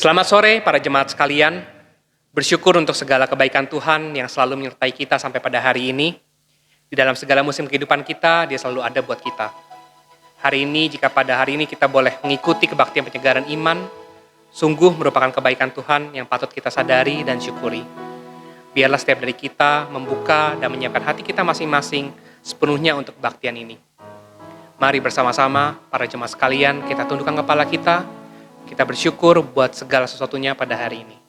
Selamat sore para jemaat sekalian. Bersyukur untuk segala kebaikan Tuhan yang selalu menyertai kita sampai pada hari ini. Di dalam segala musim kehidupan kita, Dia selalu ada buat kita. Hari ini, jika pada hari ini kita boleh mengikuti kebaktian penyegaran iman, sungguh merupakan kebaikan Tuhan yang patut kita sadari dan syukuri. Biarlah setiap dari kita membuka dan menyiapkan hati kita masing-masing sepenuhnya untuk kebaktian ini. Mari bersama-sama para jemaat sekalian, kita tundukkan kepala kita bersyukur buat segala sesuatunya pada hari ini.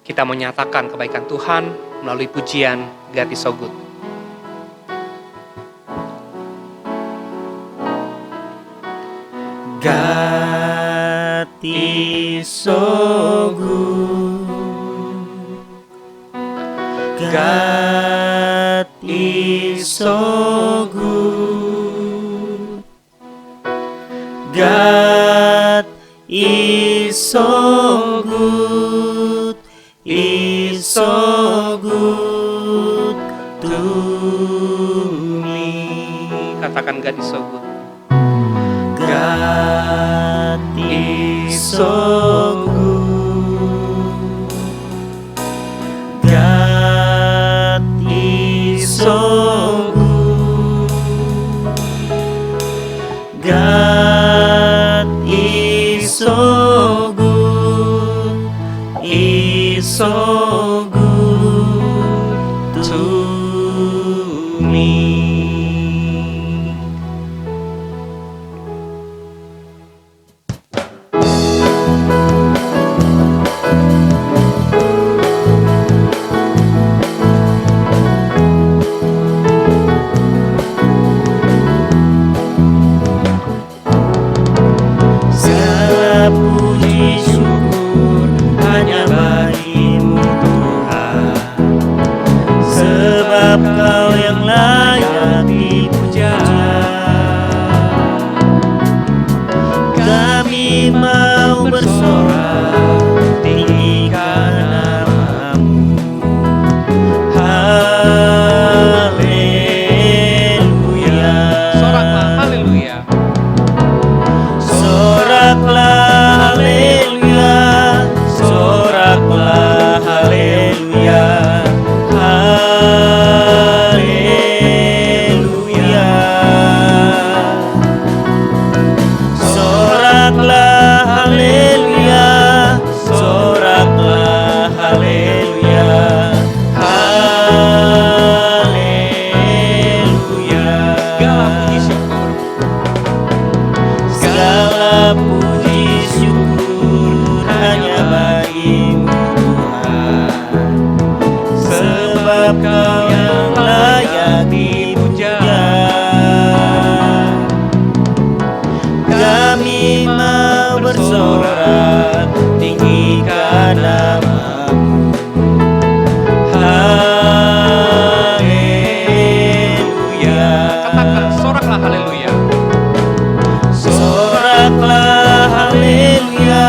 Kita menyatakan kebaikan Tuhan melalui pujian God is so good. God is so good. God is so good. God is so good. Is so good to me. Katakan God is so good. God is so good. God is so good. God is so good. Is so good to me. Segala puji syukur hanya bagimu Tuhan, sebab Kau yang layak dipuja. Kami mau bersorak tinggikan nama-Mu. Haleluya. Soraklah haleluya. Soraklah haleluya, soraklah haleluya, haleluya. Soraklah haleluya, soraklah haleluya, haleluya. Segala puji syukur. Segala puji syukur hanya bagimu Tuhan, sebab Kau yang layak dipuja. Kami mau bersorak tinggikan nama-Mu. Haleluya. Katakan soraklah haleluya. Soraklah haleluya,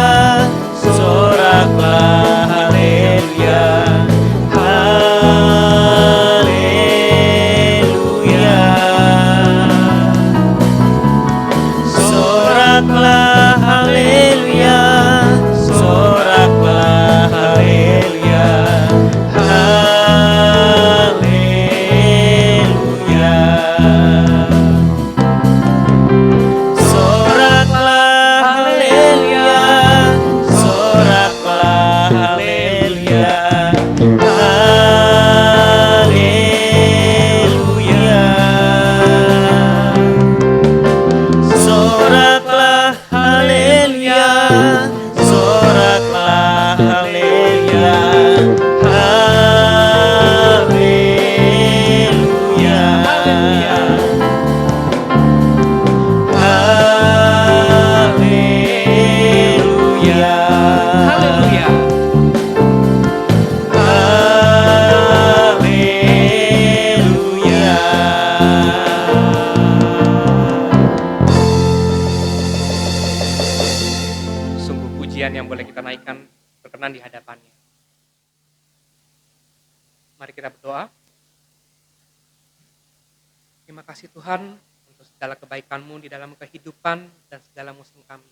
soraklah haleluya, haleluya. Soraklah haleluya, soraklah haleluya, haleluya. Soraklah haleluya, soraklah haleluya, haleluya. Soraklah haleluya, soraklah haleluya, haleluya. Haleluya. Haleluya. Haleluya. Sungguh pujian yang boleh kita naikkan berkenan di hadapannya. Mari kita berdoa. Terima kasih Tuhan untuk segala kebaikan-Mu di dalam kehidupan dan segala musim kami.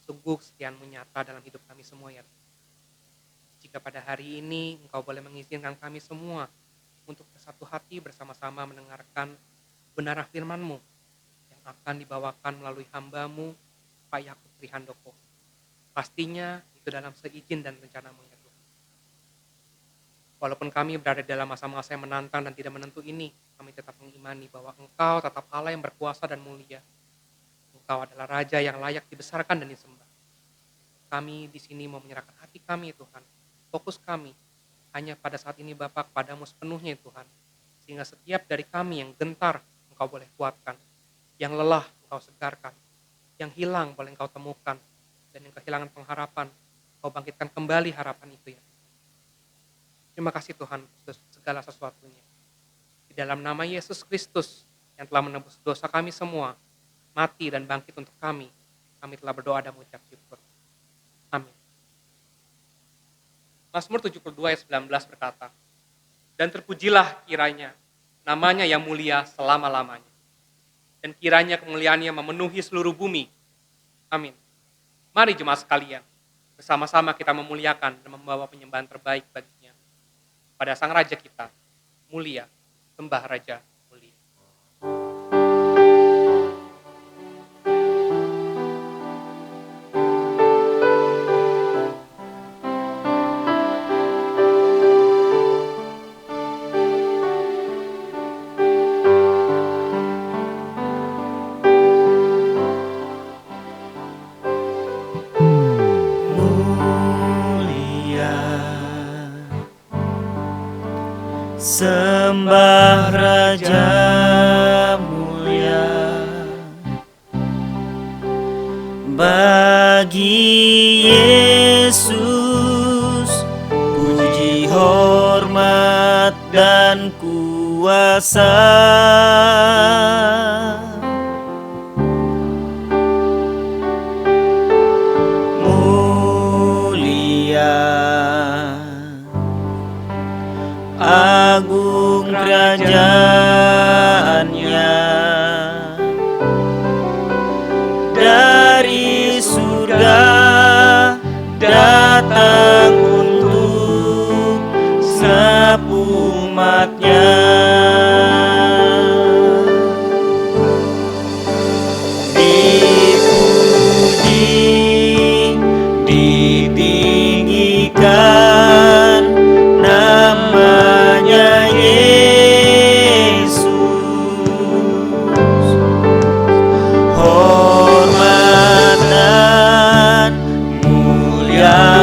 Sungguh sekian-Mu nyata dalam hidup kami semua ya. Jika pada hari ini Engkau boleh mengizinkan kami semua untuk bersatu hati bersama-sama mendengarkan kebenaran firman-Mu yang akan dibawakan melalui hamba-Mu, Pak Yakub Trihandoko. Pastinya itu dalam seizin dan rencana-Mu ya Tuhan. Walaupun kami berada dalam masa-masa yang menantang dan tidak menentu ini, kami tetap mengimani bahwa Engkau tetap Allah yang berkuasa dan mulia. Engkau adalah Raja yang layak dibesarkan dan disembah. Kami di sini mau menyerahkan hati kami Tuhan. Fokus kami hanya pada saat ini Bapa kepadamu sepenuhnya Tuhan. Sehingga setiap dari kami yang gentar Engkau boleh kuatkan. Yang lelah Engkau segarkan. Yang hilang boleh Engkau temukan. Dan yang kehilangan pengharapan Engkau bangkitkan kembali harapan itu ya. Terima kasih Tuhan untuk segala sesuatunya. Di dalam nama Yesus Kristus yang telah menebus dosa kami semua, mati dan bangkit untuk kami telah berdoa dan mengucap syukur. Amin. Mazmur 72 ayat 19 berkata, "Dan terpujilah kiranya namanya yang mulia selama-lamanya. Dan kiranya kemuliaannya memenuhi seluruh bumi." Amin. Mari jemaat sekalian, bersama-sama kita memuliakan dan membawa penyembahan terbaik baginya. Pada Sang Raja kita, mulia, sembah Raja mulia. Mulia, sembah Raja mulia, bagi Yesus puji, hormat dan kuasa. Agung kerajaannya, dari surga datang untuk umatnya. Dipuji, ditinggikan namanya Yesus. Hormat dan mulia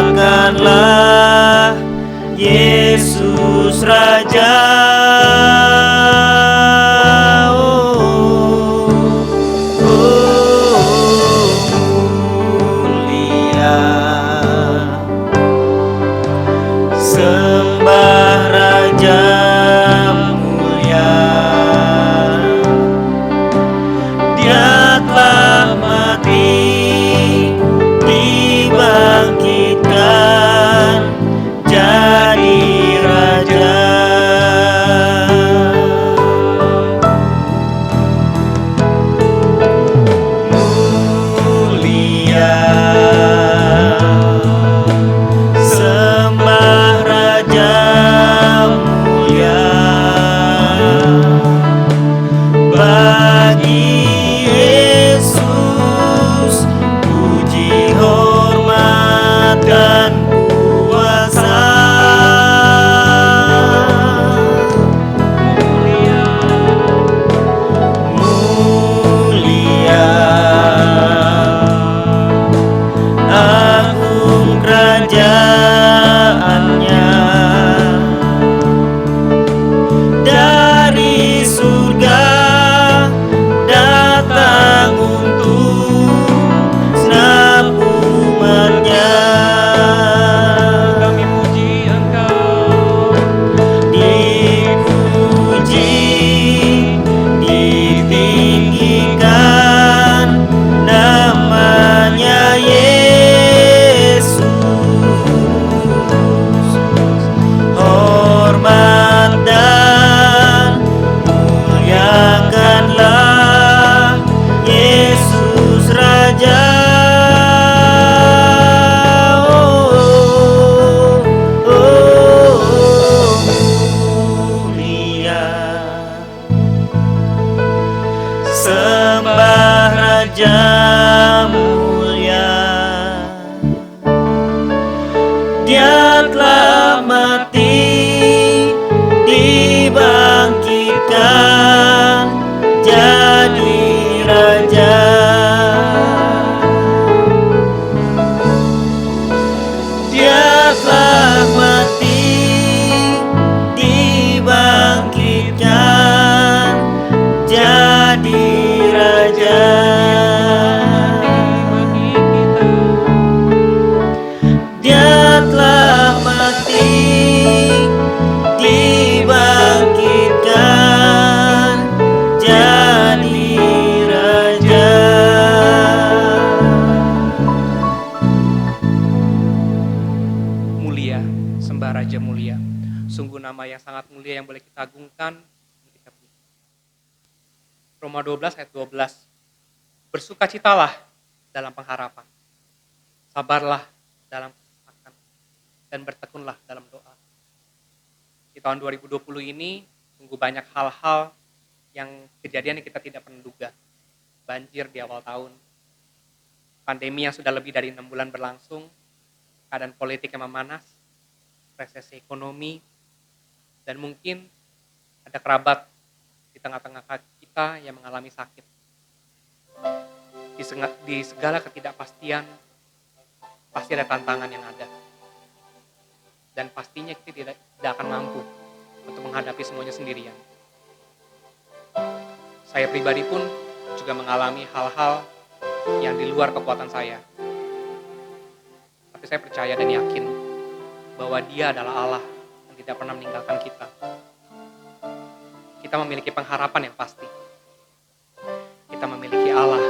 telah mati, dibangkitkan jadi raja. Dia telah mati, dibangkitkan jadi raja. Dia telah mati, dibangkitkan jadi raja. Mulia, sembah Raja mulia. Sungguh nama yang sangat mulia yang boleh kita agungkan. Roma 12 ayat 12. Bersukacitalah dalam pengharapan. Sabarlah dalam kesesakan. Dan bertekunlah dalam doa. Di tahun 2020 ini, sungguh banyak hal-hal yang kejadian yang kita tidak pernah duga. Banjir di awal tahun. Pandemi yang sudah lebih dari 6 bulan berlangsung. Keadaan politik yang memanas. Resesi ekonomi. Dan mungkin ada kerabat di tengah-tengah kita yang mengalami sakit. Di segala ketidakpastian, pasti ada tantangan yang ada. Dan pastinya kita tidak akan mampu untuk menghadapi semuanya sendirian. Saya pribadi pun juga mengalami hal-hal yang di luar kekuatan saya. Tapi saya percaya dan yakin bahwa Dia adalah Allah yang tidak pernah meninggalkan kita. Kita memiliki pengharapan yang pasti. Kita memiliki Allah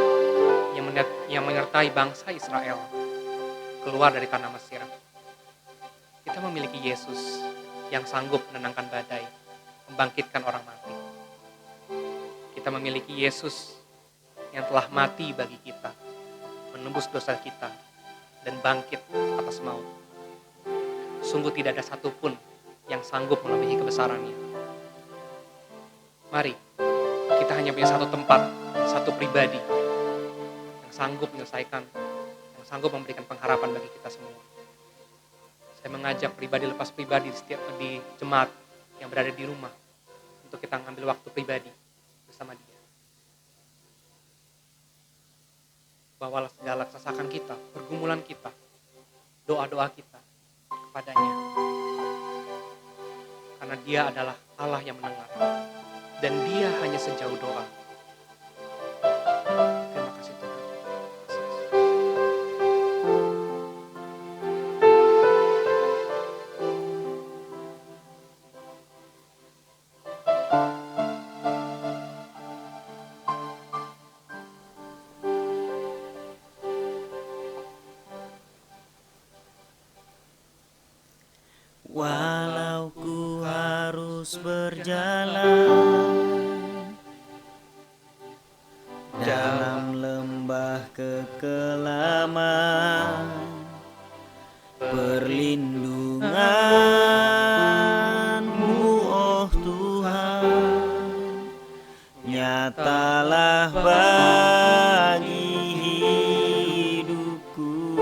yang menyertai bangsa Israel keluar dari tanah Mesir. Kita memiliki Yesus yang sanggup menenangkan badai, membangkitkan orang mati. Kita memiliki Yesus yang telah mati bagi kita, menembus dosa kita, dan bangkit atas maut. Sungguh tidak ada satupun yang sanggup melebihi kebesarannya. Mari, kita hanya punya satu tempat, satu pribadi yang sanggup menyelesaikan, yang sanggup memberikan pengharapan bagi kita semua. Saya mengajak pribadi lepas pribadi di jemaat yang berada di rumah untuk kita mengambil waktu pribadi bersama Dia. Bawalah segala kesesakan kita, pergumulan kita, doa-doa kita kepadanya. Karena Dia adalah Allah yang mendengar. Dan Dia hanya sejauh doa. Terima kasih Tuhan. Walau ku harus berjalan dalam lembah kekelaman, perlindungan-Mu, oh Tuhan, nyatalah bagi hidupku.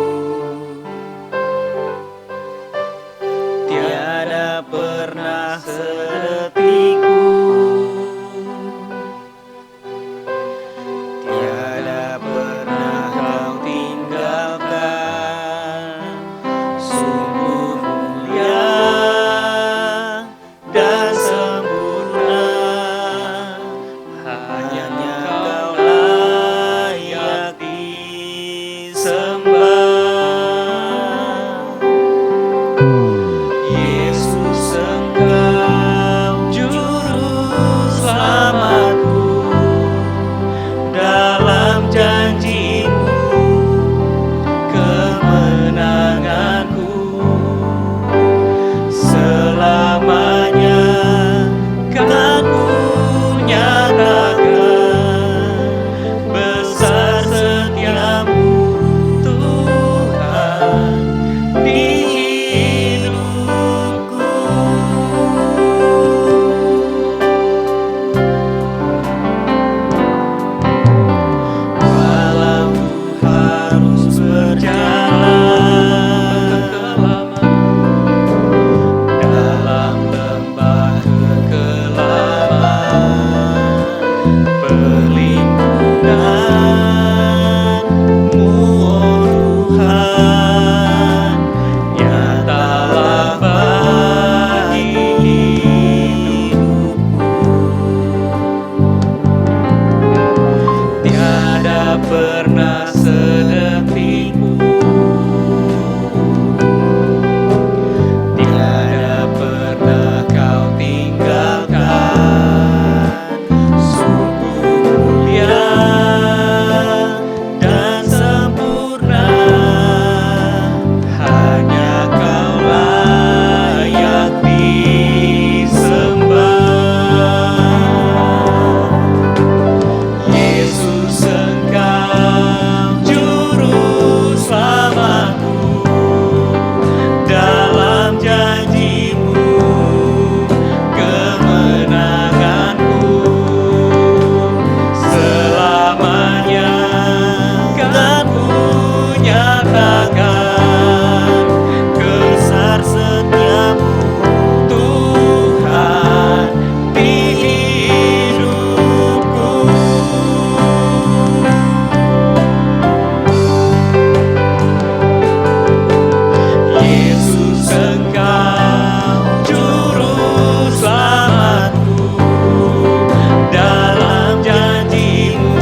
Tiada pernah sedetikku, tiada pernah Kau tinggalkan. Sungguh mulia dan sempurna, hanya Kau layak disembah. Yesus, Engkau nyatakan besar setiamu Tuhan di hidupku. Yesus Engkau juru selamatku, dalam janji-Mu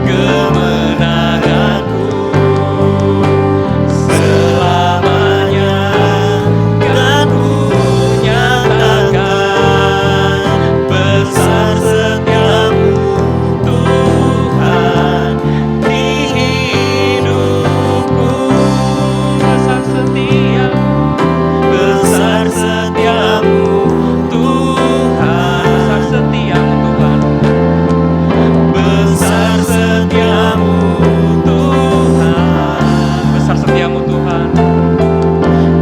kemenanganku selamanya kan ku nyatakan besar setiamu Tuhan di hidupku. Besar setiamu Tuhan, besar setiamu Tuhan, Besar setiamu Tuhan.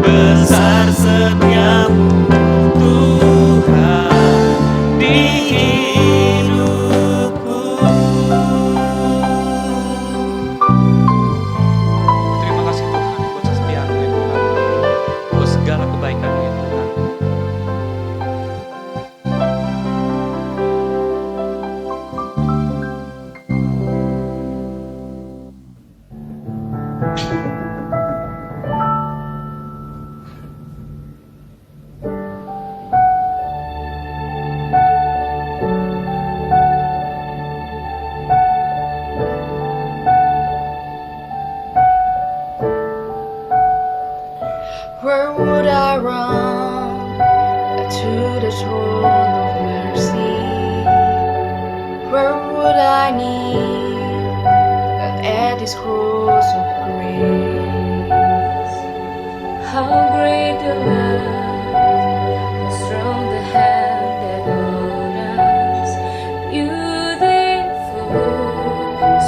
besar setiamu Tuhan di hidupku. Terima kasih Tuhan buat kesetiaan-Mu ya Tuhan. Buat segala kebaikan-Mu ya Tuhan. Where would I run to the throne of mercy? Where would I kneel at His cross of grace? How great the love, how strong the hand that holds us. Beautiful,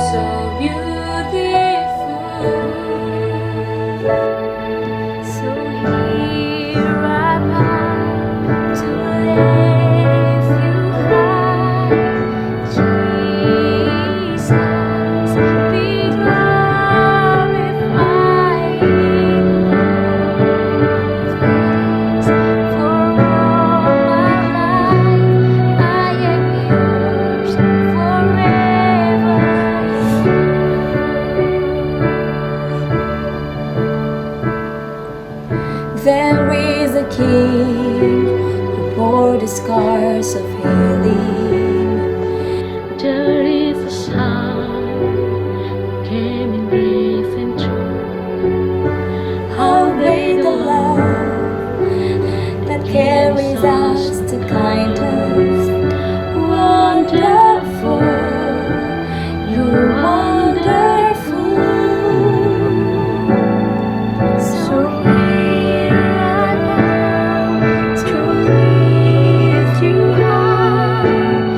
so beautiful. So here I bow to lift you high, Jesus, be glorified in this place. For all my life, I am yours forever. There is a King who bore the scars of healing. There is a Son who came in grief and truth. How great the love that carries us to kind us. Wonderful, you're wonderful. So here I am to lift you high,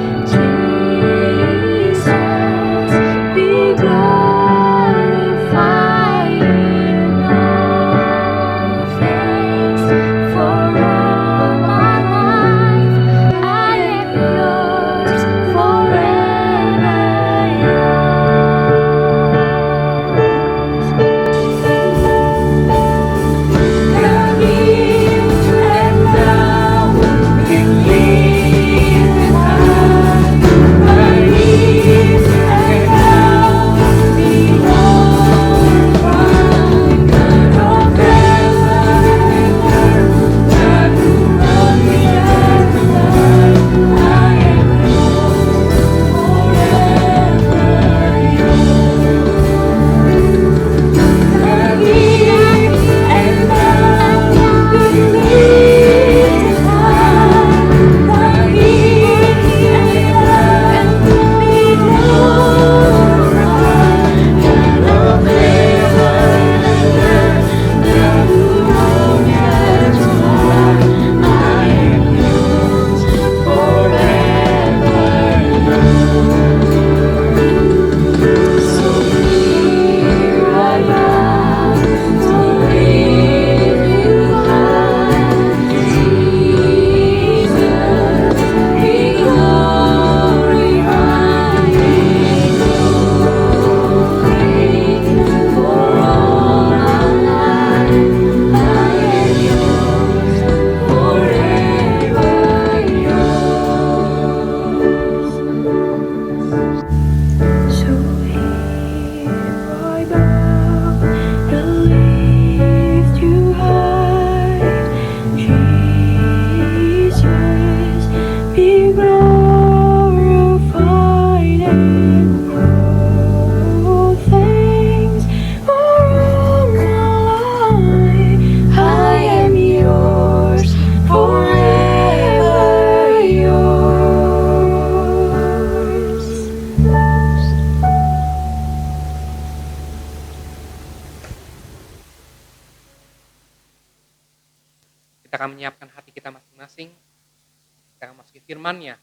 Kita akan menyiapkan hati kita masing-masing. Kita akan masuki firman-Nya.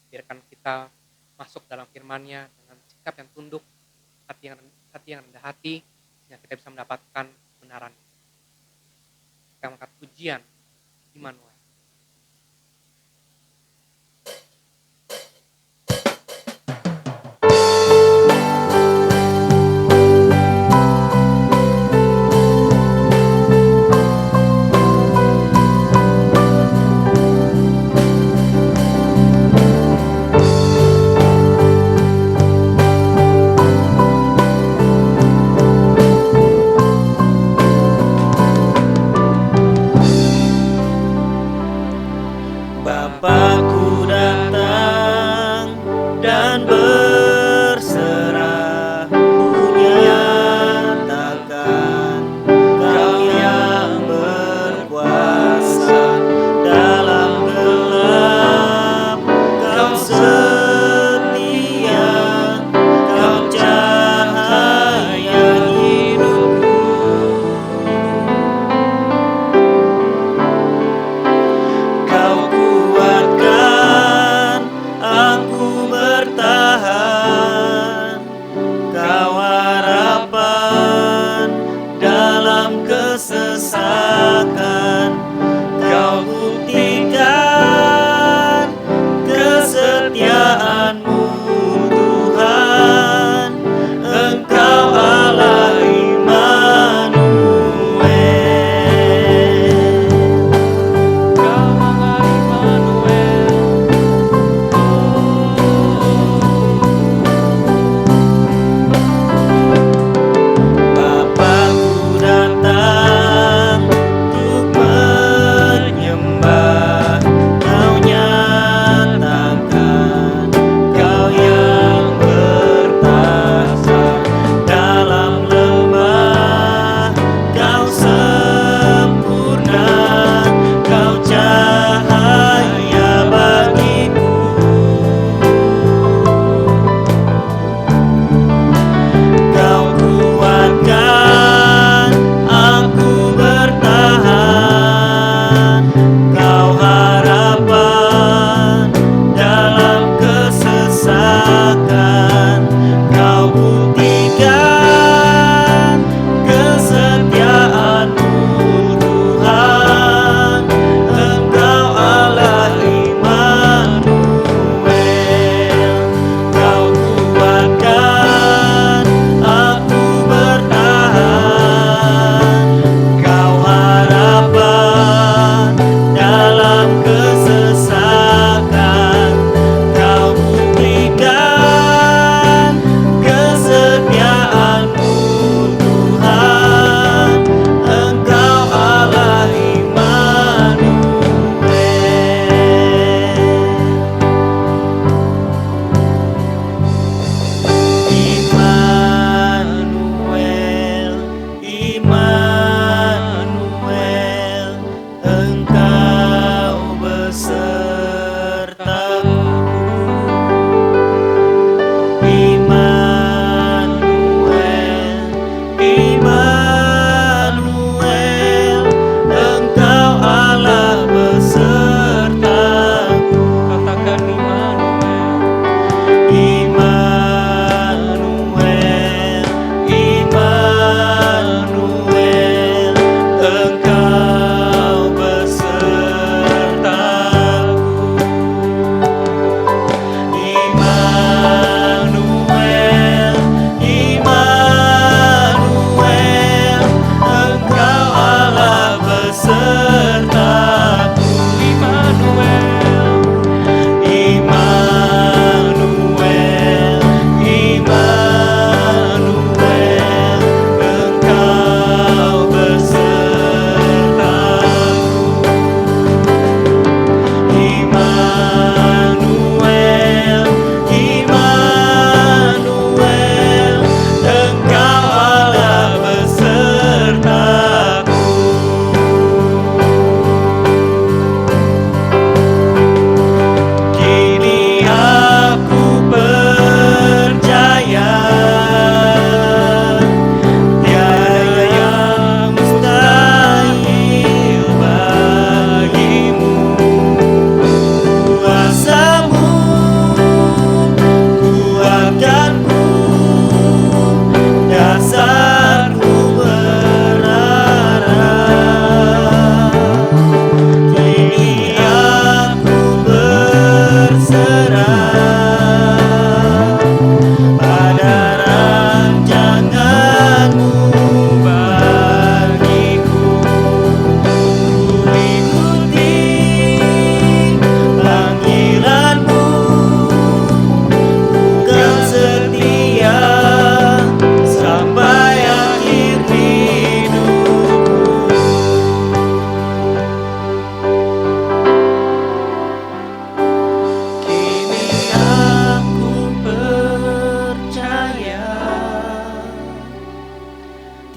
Biarkan kita masuk dalam firman-Nya dengan sikap yang tunduk, hati yang rendah hati, sehingga kita bisa mendapatkan kebenaran. Kita mengangkat pujian Immanuel.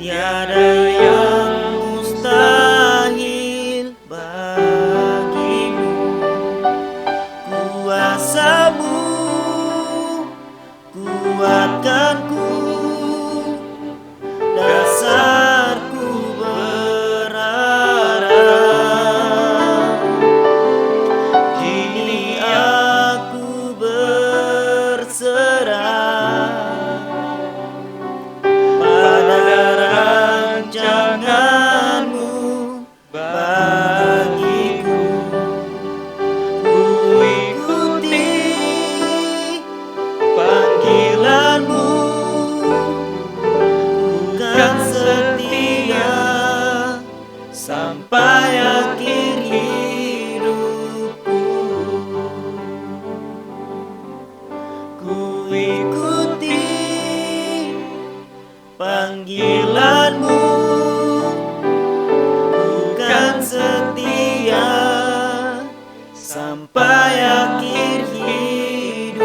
tiada yang mustahil bagimu. Kuasamu kuatkanku, dasarku berharap. Kini aku berserah pada rancanganmu bagiku. Ku ikuti panggilanmu, bukan setia sampai akhir hidupku. Ku ikuti panggilanmu, bukan setia sampai akhir hidupku.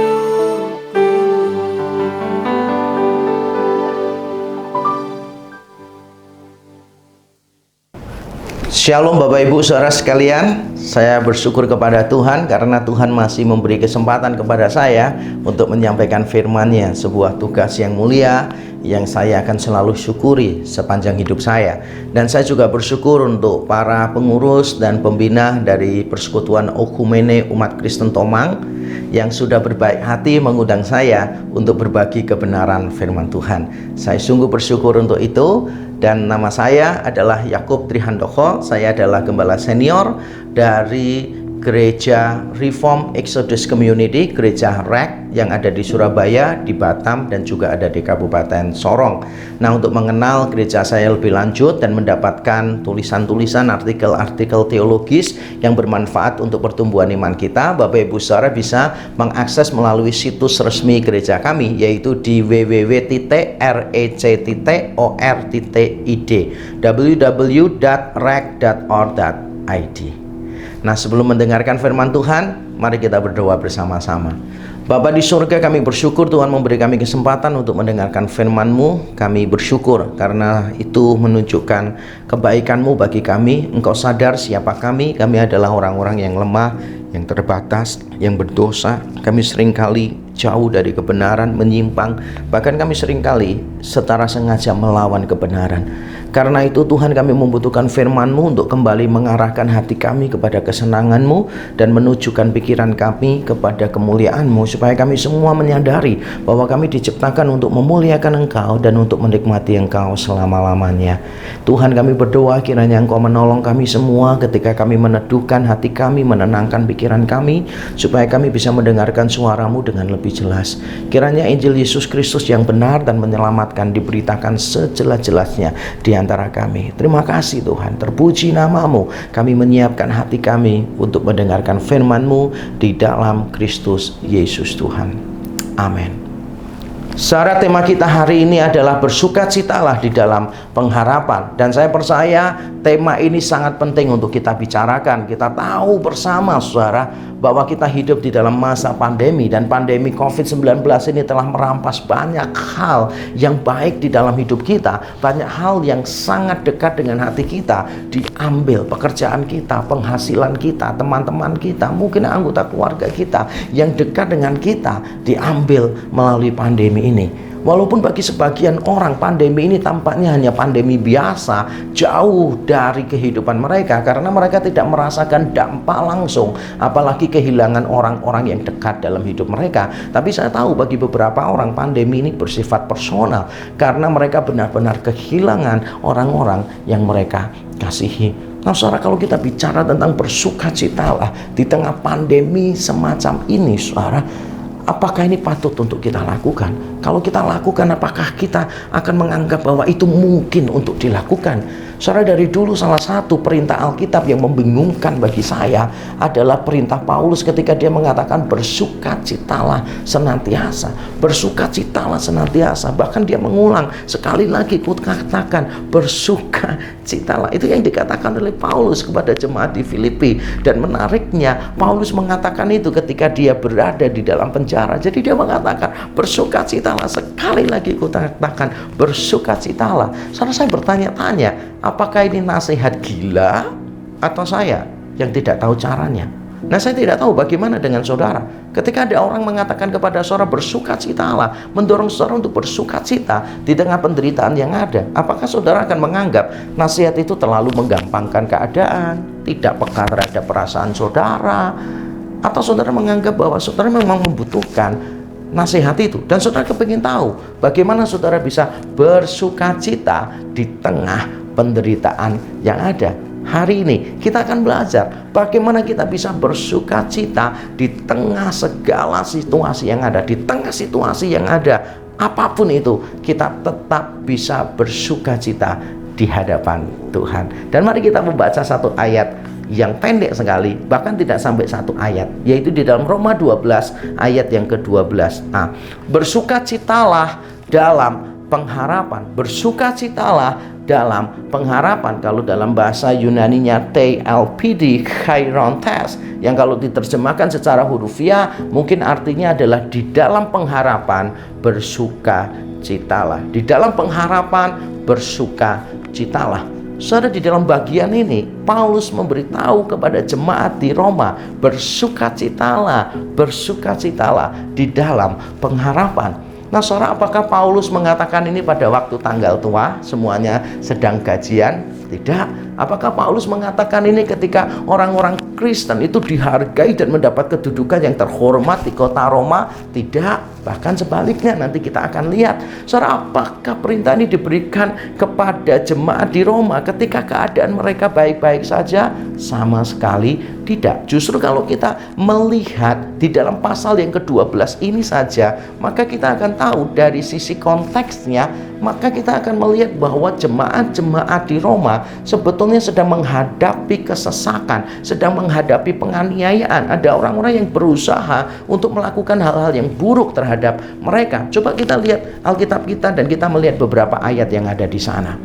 Shalom Bapak Ibu Saudara sekalian, saya bersyukur kepada Tuhan karena Tuhan masih memberi kesempatan kepada saya untuk menyampaikan firman-Nya, sebuah tugas yang mulia yang saya akan selalu syukuri sepanjang hidup saya. Dan saya juga bersyukur untuk para pengurus dan pembina dari Persekutuan Okumene Umat Kristen Tomang yang sudah berbaik hati mengundang saya untuk berbagi kebenaran firman Tuhan. Saya sungguh bersyukur untuk itu. Dan nama saya adalah Yakub Trihandoko. Saya adalah gembala senior dari Gereja Reform Exodus Community, Gereja REC yang ada di Surabaya, di Batam, dan juga ada di Kabupaten Sorong. Nah, untuk mengenal gereja saya lebih lanjut dan mendapatkan tulisan-tulisan, artikel-artikel teologis yang bermanfaat untuk pertumbuhan iman kita, Bapak Ibu Saudara bisa mengakses melalui situs resmi gereja kami, yaitu di www.rec.or.id, www.rec.org.id. Nah, sebelum mendengarkan firman Tuhan, mari kita berdoa bersama-sama. Bapa di surga, kami bersyukur Tuhan memberi kami kesempatan untuk mendengarkan firman-Mu. Kami bersyukur karena itu menunjukkan kebaikan-Mu bagi kami. Engkau sadar siapa kami adalah orang-orang yang lemah, yang terbatas, yang berdosa. Kami seringkali jauh dari kebenaran, menyimpang. Bahkan kami seringkali secara sengaja melawan kebenaran. Karena itu Tuhan, kami membutuhkan firman-Mu untuk kembali mengarahkan hati kami kepada kesenangan-Mu dan menunjukkan pikiran kami kepada kemuliaan-Mu, supaya kami semua menyadari bahwa kami diciptakan untuk memuliakan Engkau dan untuk menikmati Engkau selama-lamanya. Tuhan, kami berdoa kiranya Engkau menolong kami semua ketika kami meneduhkan hati kami, menenangkan pikiran kami, supaya kami bisa mendengarkan suara-Mu dengan lebih jelas. Kiranya Injil Yesus Kristus yang benar dan menyelamatkan diberitakan sejelas-jelasnya di antara kami. Terima kasih Tuhan, terpuji nama-Mu. Kami menyiapkan hati kami untuk mendengarkan firman-Mu di dalam Kristus Yesus Tuhan. Amin. Saudara, tema kita hari ini adalah bersukacitalah di dalam pengharapan. Dan saya percaya tema ini sangat penting untuk kita bicarakan. Kita tahu bersama saudara bahwa kita hidup di dalam masa pandemi, dan pandemi COVID-19 ini telah merampas banyak hal yang baik di dalam hidup kita. Banyak hal yang sangat dekat dengan hati kita diambil. Pekerjaan kita, penghasilan kita, teman-teman kita, mungkin anggota keluarga kita yang dekat dengan kita diambil melalui pandemi ini. Walaupun bagi sebagian orang pandemi ini tampaknya hanya pandemi biasa, jauh dari kehidupan mereka karena mereka tidak merasakan dampak langsung, apalagi kehilangan orang-orang yang dekat dalam hidup mereka. Tapi saya tahu bagi beberapa orang pandemi ini bersifat personal karena mereka benar-benar kehilangan orang-orang yang mereka kasihi. Nah saudara, kalau kita bicara tentang bersukacitalah di tengah pandemi semacam ini, saudara, apakah ini patut untuk kita lakukan? Kalau kita lakukan, apakah kita akan menganggap bahwa itu mungkin untuk dilakukan? Saudara, dari dulu salah satu perintah Alkitab yang membingungkan bagi saya adalah perintah Paulus ketika dia mengatakan bersukacitalah senantiasa. Bersukacitalah senantiasa. Bahkan dia mengulang, sekali lagi katakan bersukacitalah. Itu yang dikatakan oleh Paulus kepada jemaat di Filipi. Dan menariknya, Paulus mengatakan itu ketika dia berada di dalam penjara. Jadi dia mengatakan bersukacitalah. Sekali lagi katakan bersukacitalah. Saudara, saya bertanya-tanya, apakah ini nasihat gila atau saya yang tidak tahu caranya? Nah, saya tidak tahu bagaimana dengan saudara. Ketika ada orang mengatakan kepada saudara bersukacitalah, mendorong saudara untuk bersukacita di tengah penderitaan yang ada, apakah saudara akan menganggap nasihat itu terlalu menggampangkan keadaan, tidak peka terhadap perasaan saudara, atau saudara menganggap bahwa saudara memang membutuhkan nasihat itu, dan saudara kepingin tahu bagaimana saudara bisa bersukacita di tengah penderitaan yang ada? Hari ini kita akan belajar bagaimana kita bisa bersukacita di tengah segala situasi yang ada. Di tengah situasi yang ada, apapun itu, kita tetap bisa bersukacita di hadapan Tuhan. Dan mari kita membaca satu ayat yang pendek sekali, bahkan tidak sampai satu ayat, yaitu di dalam Roma 12 ayat yang ke-12. Bersukacitalah dalam pengharapan. Bersukacitalah dalam pengharapan. Kalau dalam bahasa Yunaninya TLPD, Cheirontes, yang kalau diterjemahkan secara hurufiah mungkin artinya adalah di dalam pengharapan bersukacitalah. Di dalam pengharapan bersukacitalah. Saudara, di dalam bagian ini Paulus memberitahu kepada jemaat di Roma, bersukacitalah, bersukacitalah di dalam pengharapan. Nah, saudara, apakah Paulus mengatakan ini pada waktu tanggal tua, semuanya sedang gajian? Tidak. Apakah Paulus mengatakan ini ketika orang-orang Kristen itu dihargai dan mendapat kedudukan yang terhormat di kota Roma? Tidak. Bahkan sebaliknya, nanti kita akan lihat. Saudara, apakah perintah ini diberikan kepada jemaat di Roma ketika keadaan mereka baik-baik saja? Sama sekali tidak. Justru kalau kita melihat di dalam pasal yang ke-12 ini saja, maka kita akan tahu dari sisi konteksnya, maka kita akan melihat bahwa jemaat-jemaat di Roma sebetulnya sedang menghadapi kesesakan, sedang menghadapi penganiayaan. Ada orang-orang yang berusaha untuk melakukan hal-hal yang buruk terhadap mereka. Coba kita lihat Alkitab kita dan kita melihat beberapa ayat yang ada di sana.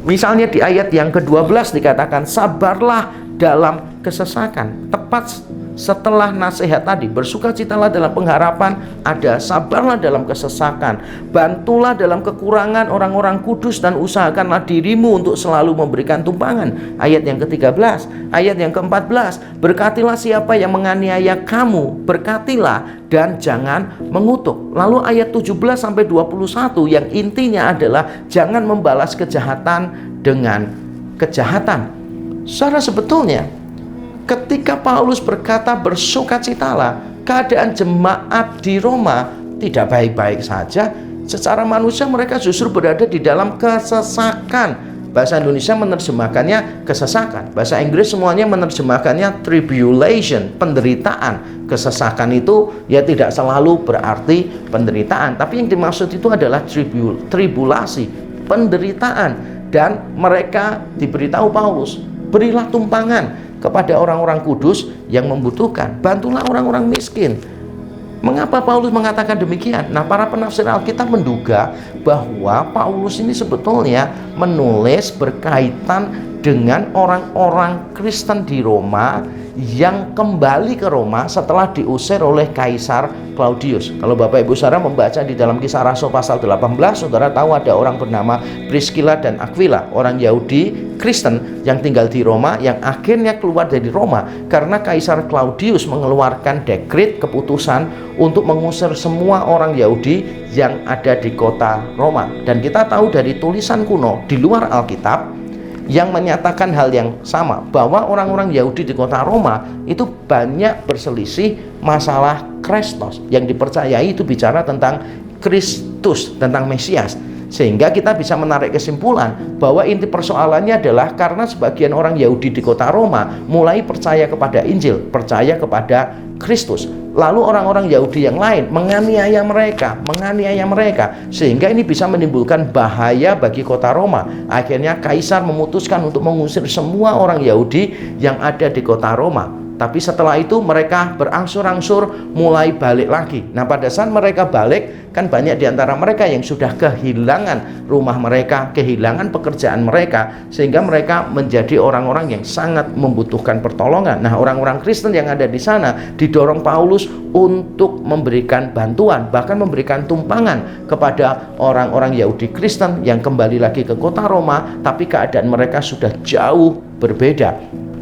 Misalnya di ayat yang ke-12 dikatakan, sabarlah dalam kesesakan. Tepat setelah nasihat tadi, bersukacitalah dalam pengharapan, ada sabarlah dalam kesesakan, bantulah dalam kekurangan orang-orang kudus, dan usahakanlah dirimu untuk selalu memberikan tumpangan. Ayat yang ke-13, ayat yang ke-14, berkatilah siapa yang menganiaya kamu, berkatilah dan jangan mengutuk. Lalu ayat 17 sampai 21 yang intinya adalah jangan membalas kejahatan dengan kejahatan. Saudara, sebetulnya ketika Paulus berkata bersukacitalah, keadaan jemaat di Roma tidak baik-baik saja. Secara manusia mereka justru berada di dalam kesesakan. Bahasa Indonesia menerjemahkannya kesesakan. Bahasa Inggris semuanya menerjemahkannya tribulation, penderitaan. Kesesakan itu ya tidak selalu berarti penderitaan, tapi yang dimaksud itu adalah tribulasi, penderitaan. Dan mereka diberitahu Paulus, berilah tumpangan kepada orang-orang kudus yang membutuhkan, bantulah orang-orang miskin. Mengapa Paulus mengatakan demikian? Nah, para penafsir Alkitab menduga bahwa Paulus ini sebetulnya menulis berkaitan dengan orang-orang Kristen di Roma yang kembali ke Roma setelah diusir oleh Kaisar Claudius. Kalau Bapak Ibu Saudara membaca di dalam Kisah Rasul pasal 18, saudara tahu ada orang bernama Priscilla dan Aquila, orang Yahudi Kristen yang tinggal di Roma, yang akhirnya keluar dari Roma karena Kaisar Claudius mengeluarkan dekret, keputusan untuk mengusir semua orang Yahudi yang ada di kota Roma. Dan kita tahu dari tulisan kuno di luar Alkitab yang menyatakan hal yang sama, bahwa orang-orang Yahudi di kota Roma itu banyak berselisih masalah Kristus, yang dipercayai itu bicara tentang Kristus, tentang Mesias. Sehingga kita bisa menarik kesimpulan bahwa inti persoalannya adalah karena sebagian orang Yahudi di kota Roma mulai percaya kepada Injil, percaya kepada Kristus. Lalu orang-orang Yahudi yang lain menganiaya mereka, sehingga ini bisa menimbulkan bahaya bagi kota Roma. Akhirnya Kaisar memutuskan untuk mengusir semua orang Yahudi yang ada di kota Roma. Tapi setelah itu mereka berangsur-angsur mulai balik lagi. Nah, pada saat mereka balik, kan banyak di antara mereka yang sudah kehilangan rumah mereka, kehilangan pekerjaan mereka, sehingga mereka menjadi orang-orang yang sangat membutuhkan pertolongan. Nah, orang-orang Kristen yang ada di sana didorong Paulus untuk memberikan bantuan, bahkan memberikan tumpangan kepada orang-orang Yahudi Kristen yang kembali lagi ke kota Roma, tapi keadaan mereka sudah jauh berbeda.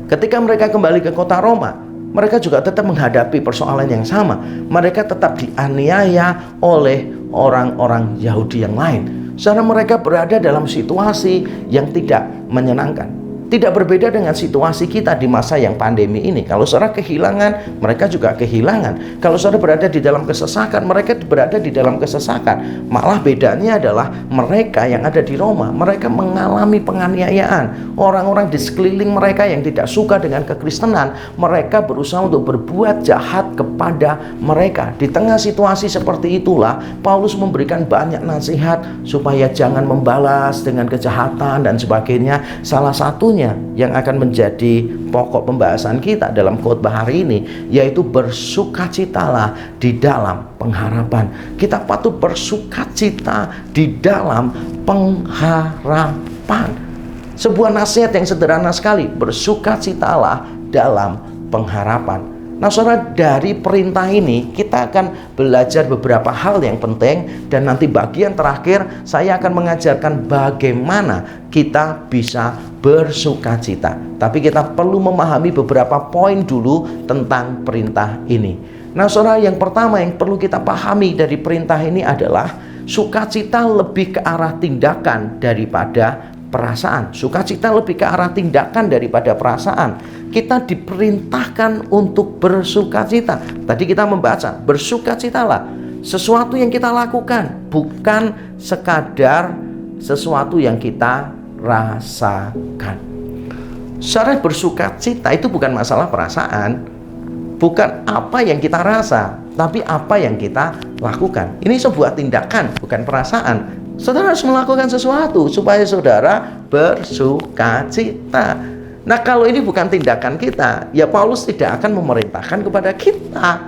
Ketika mereka kembali ke kota Roma, mereka juga tetap menghadapi persoalan yang sama. Mereka tetap dianiaya oleh orang-orang Yahudi yang lain. Saudara, mereka berada dalam situasi yang tidak menyenangkan. Tidak berbeda dengan situasi kita di masa yang pandemi ini. Kalau saudara kehilangan, mereka juga kehilangan. Kalau saudara berada di dalam kesesakan, mereka berada di dalam kesesakan. Malah bedanya adalah mereka yang ada di Roma, mereka mengalami penganiayaan. Orang-orang di sekeliling mereka yang tidak suka dengan kekristenan, mereka berusaha untuk berbuat jahat kepada mereka. Di tengah situasi seperti itulah, Paulus memberikan banyak nasihat supaya jangan membalas dengan kejahatan dan sebagainya. Salah satunya yang akan menjadi pokok pembahasan kita dalam khotbah hari ini, yaitu bersukacitalah di dalam pengharapan. Kita patut bersukacita di dalam pengharapan. Sebuah nasihat yang sederhana sekali, bersukacitalah dalam pengharapan. Nah, saudara, dari perintah ini kita akan belajar beberapa hal yang penting, dan nanti bagian terakhir saya akan mengajarkan bagaimana kita bisa bersukacita. Tapi kita perlu memahami beberapa poin dulu tentang perintah ini. Nah, saudara, yang pertama yang perlu kita pahami dari perintah ini adalah sukacita lebih ke arah tindakan daripada perasaan. Sukacita lebih ke arah tindakan daripada perasaan. Kita diperintahkan untuk bersukacita. Tadi kita membaca, bersukacitalah. Sesuatu yang kita lakukan, bukan sekadar sesuatu yang kita rasakan. Secara bersukacita itu bukan masalah perasaan, bukan apa yang kita rasa, tapi apa yang kita lakukan. Ini sebuah tindakan, bukan perasaan. Saudara harus melakukan sesuatu supaya saudara bersukacita. Nah, kalau ini bukan tindakan kita, ya Paulus tidak akan memerintahkan kepada kita.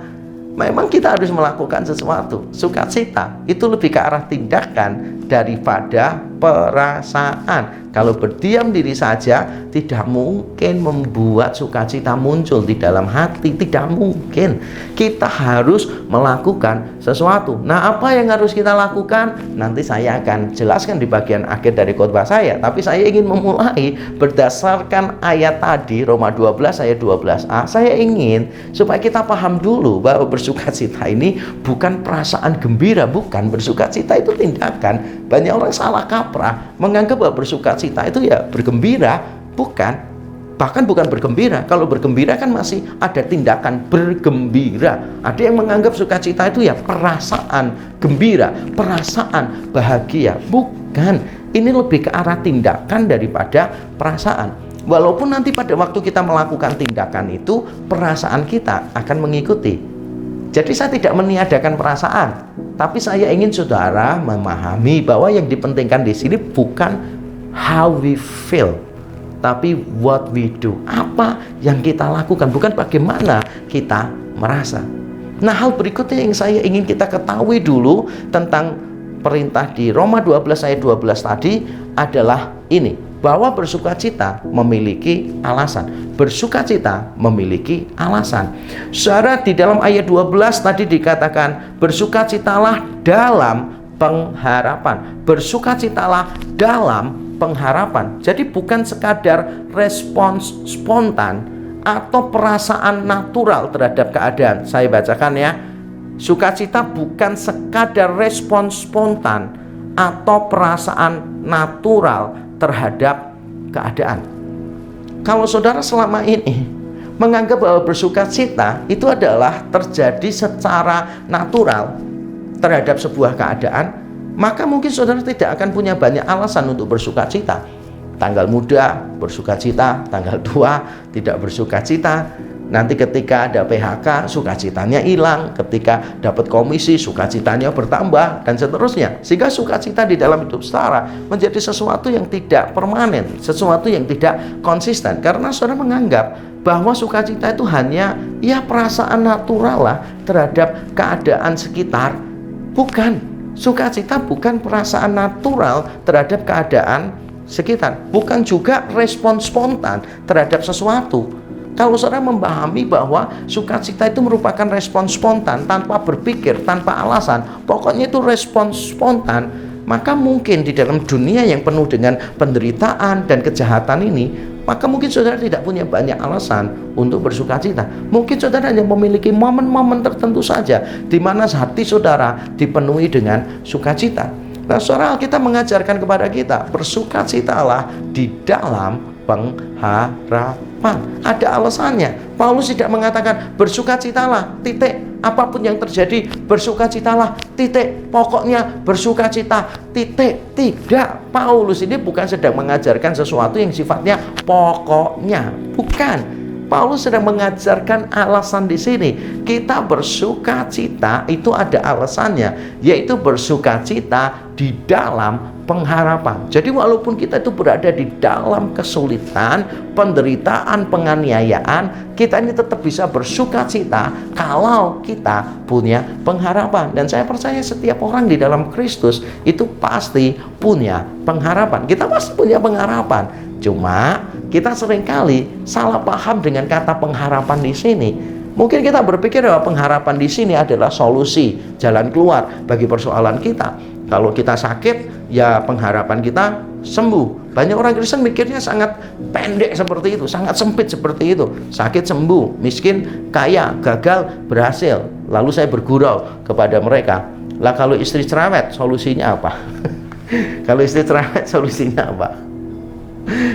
Memang kita harus melakukan sesuatu. Sukacita itu lebih ke arah tindakan daripada perasaan. Kalau berdiam diri saja, tidak mungkin membuat sukacita muncul di dalam hati. Tidak mungkin. Kita harus melakukan sesuatu. Nah, apa yang harus kita lakukan? Nanti saya akan jelaskan di bagian akhir dari khotbah saya. Tapi saya ingin memulai berdasarkan ayat tadi, Roma 12 ayat 12a. Saya ingin supaya kita paham dulu bahwa bersukacita ini bukan perasaan gembira, bukan. Bersukacita itu tindakan. Banyak orang salah kaprah menganggap bahwa bersukacita itu ya bergembira, bukan. Bahkan bukan bergembira. Kalau bergembira kan masih ada tindakan bergembira. Ada yang menganggap sukacita itu ya perasaan gembira, perasaan bahagia. Bukan. Ini lebih ke arah tindakan daripada perasaan. Walaupun nanti pada waktu kita melakukan tindakan itu, perasaan kita akan mengikuti. Jadi saya tidak meniadakan perasaan, tapi saya ingin saudara memahami bahwa yang dipentingkan di sini bukan how we feel, tapi what we do. Apa yang kita lakukan, bukan bagaimana kita merasa. Nah, hal berikutnya yang saya ingin kita ketahui dulu tentang perintah di Roma 12 ayat 12 tadi adalah ini, bahwa bersukacita memiliki alasan. Bersukacita memiliki alasan. Saudara, di dalam ayat 12 tadi dikatakan bersukacitalah dalam pengharapan. Bersukacitalah dalam pengharapan. Jadi bukan sekadar respons spontan atau perasaan natural terhadap keadaan. Saya bacakan ya. Sukacita bukan sekadar respons spontan atau perasaan natural terhadap keadaan. Kalau saudara selama ini menganggap bahwa bersukacita itu adalah terjadi secara natural terhadap sebuah keadaan, maka mungkin saudara tidak akan punya banyak alasan untuk bersukacita. Tanggal muda bersukacita, tanggal tua tidak bersukacita. Nanti ketika ada PHK, sukacitanya hilang. Ketika dapat komisi, sukacitanya bertambah, dan seterusnya. Sehingga sukacita di dalam hidup saudara menjadi sesuatu yang tidak permanen, sesuatu yang tidak konsisten. Karena saudara menganggap bahwa sukacita itu hanya perasaan natural lah terhadap keadaan sekitar. Bukan, sukacita bukan perasaan natural terhadap keadaan sekitar. Bukan juga respon spontan terhadap sesuatu. Kalau saudara memahami bahwa sukacita itu merupakan respon spontan, tanpa berpikir, tanpa alasan, pokoknya itu respon spontan, maka mungkin di dalam dunia yang penuh dengan penderitaan dan kejahatan ini, maka mungkin saudara tidak punya banyak alasan untuk bersukacita. Mungkin saudara hanya memiliki momen-momen tertentu saja di mana hati saudara dipenuhi dengan sukacita. Nah, saudara, Alkitab mengajarkan kepada kita, bersukacitalah di dalam pengharapan. Ada alasannya. Paulus tidak mengatakan bersukacitalah, titik. Apapun yang terjadi, bersukacitalah, titik. Pokoknya bersukacita, titik. Tidak. Paulus ini bukan sedang mengajarkan sesuatu yang sifatnya pokoknya. Bukan. Paulus sedang mengajarkan alasan di sini. Kita bersukacita itu ada alasannya, yaitu bersukacita di dalam pengharapan. Jadi walaupun kita itu berada di dalam kesulitan, penderitaan, penganiayaan, kita ini tetap bisa bersukacita kalau kita punya pengharapan. Dan saya percaya setiap orang di dalam Kristus itu pasti punya pengharapan. Kita pasti punya pengharapan. Cuma kita seringkali salah paham dengan kata pengharapan di sini. Mungkin kita berpikir bahwa pengharapan di sini adalah solusi, jalan keluar bagi persoalan kita. Kalau kita sakit, ya pengharapan kita sembuh. Banyak orang Kristen mikirnya sangat pendek seperti itu, sangat sempit seperti itu. Sakit sembuh, miskin kaya, gagal berhasil. Lalu saya bergurau kepada mereka, lah kalau istri cerewet solusinya apa? Kalau istri cerewet solusinya apa?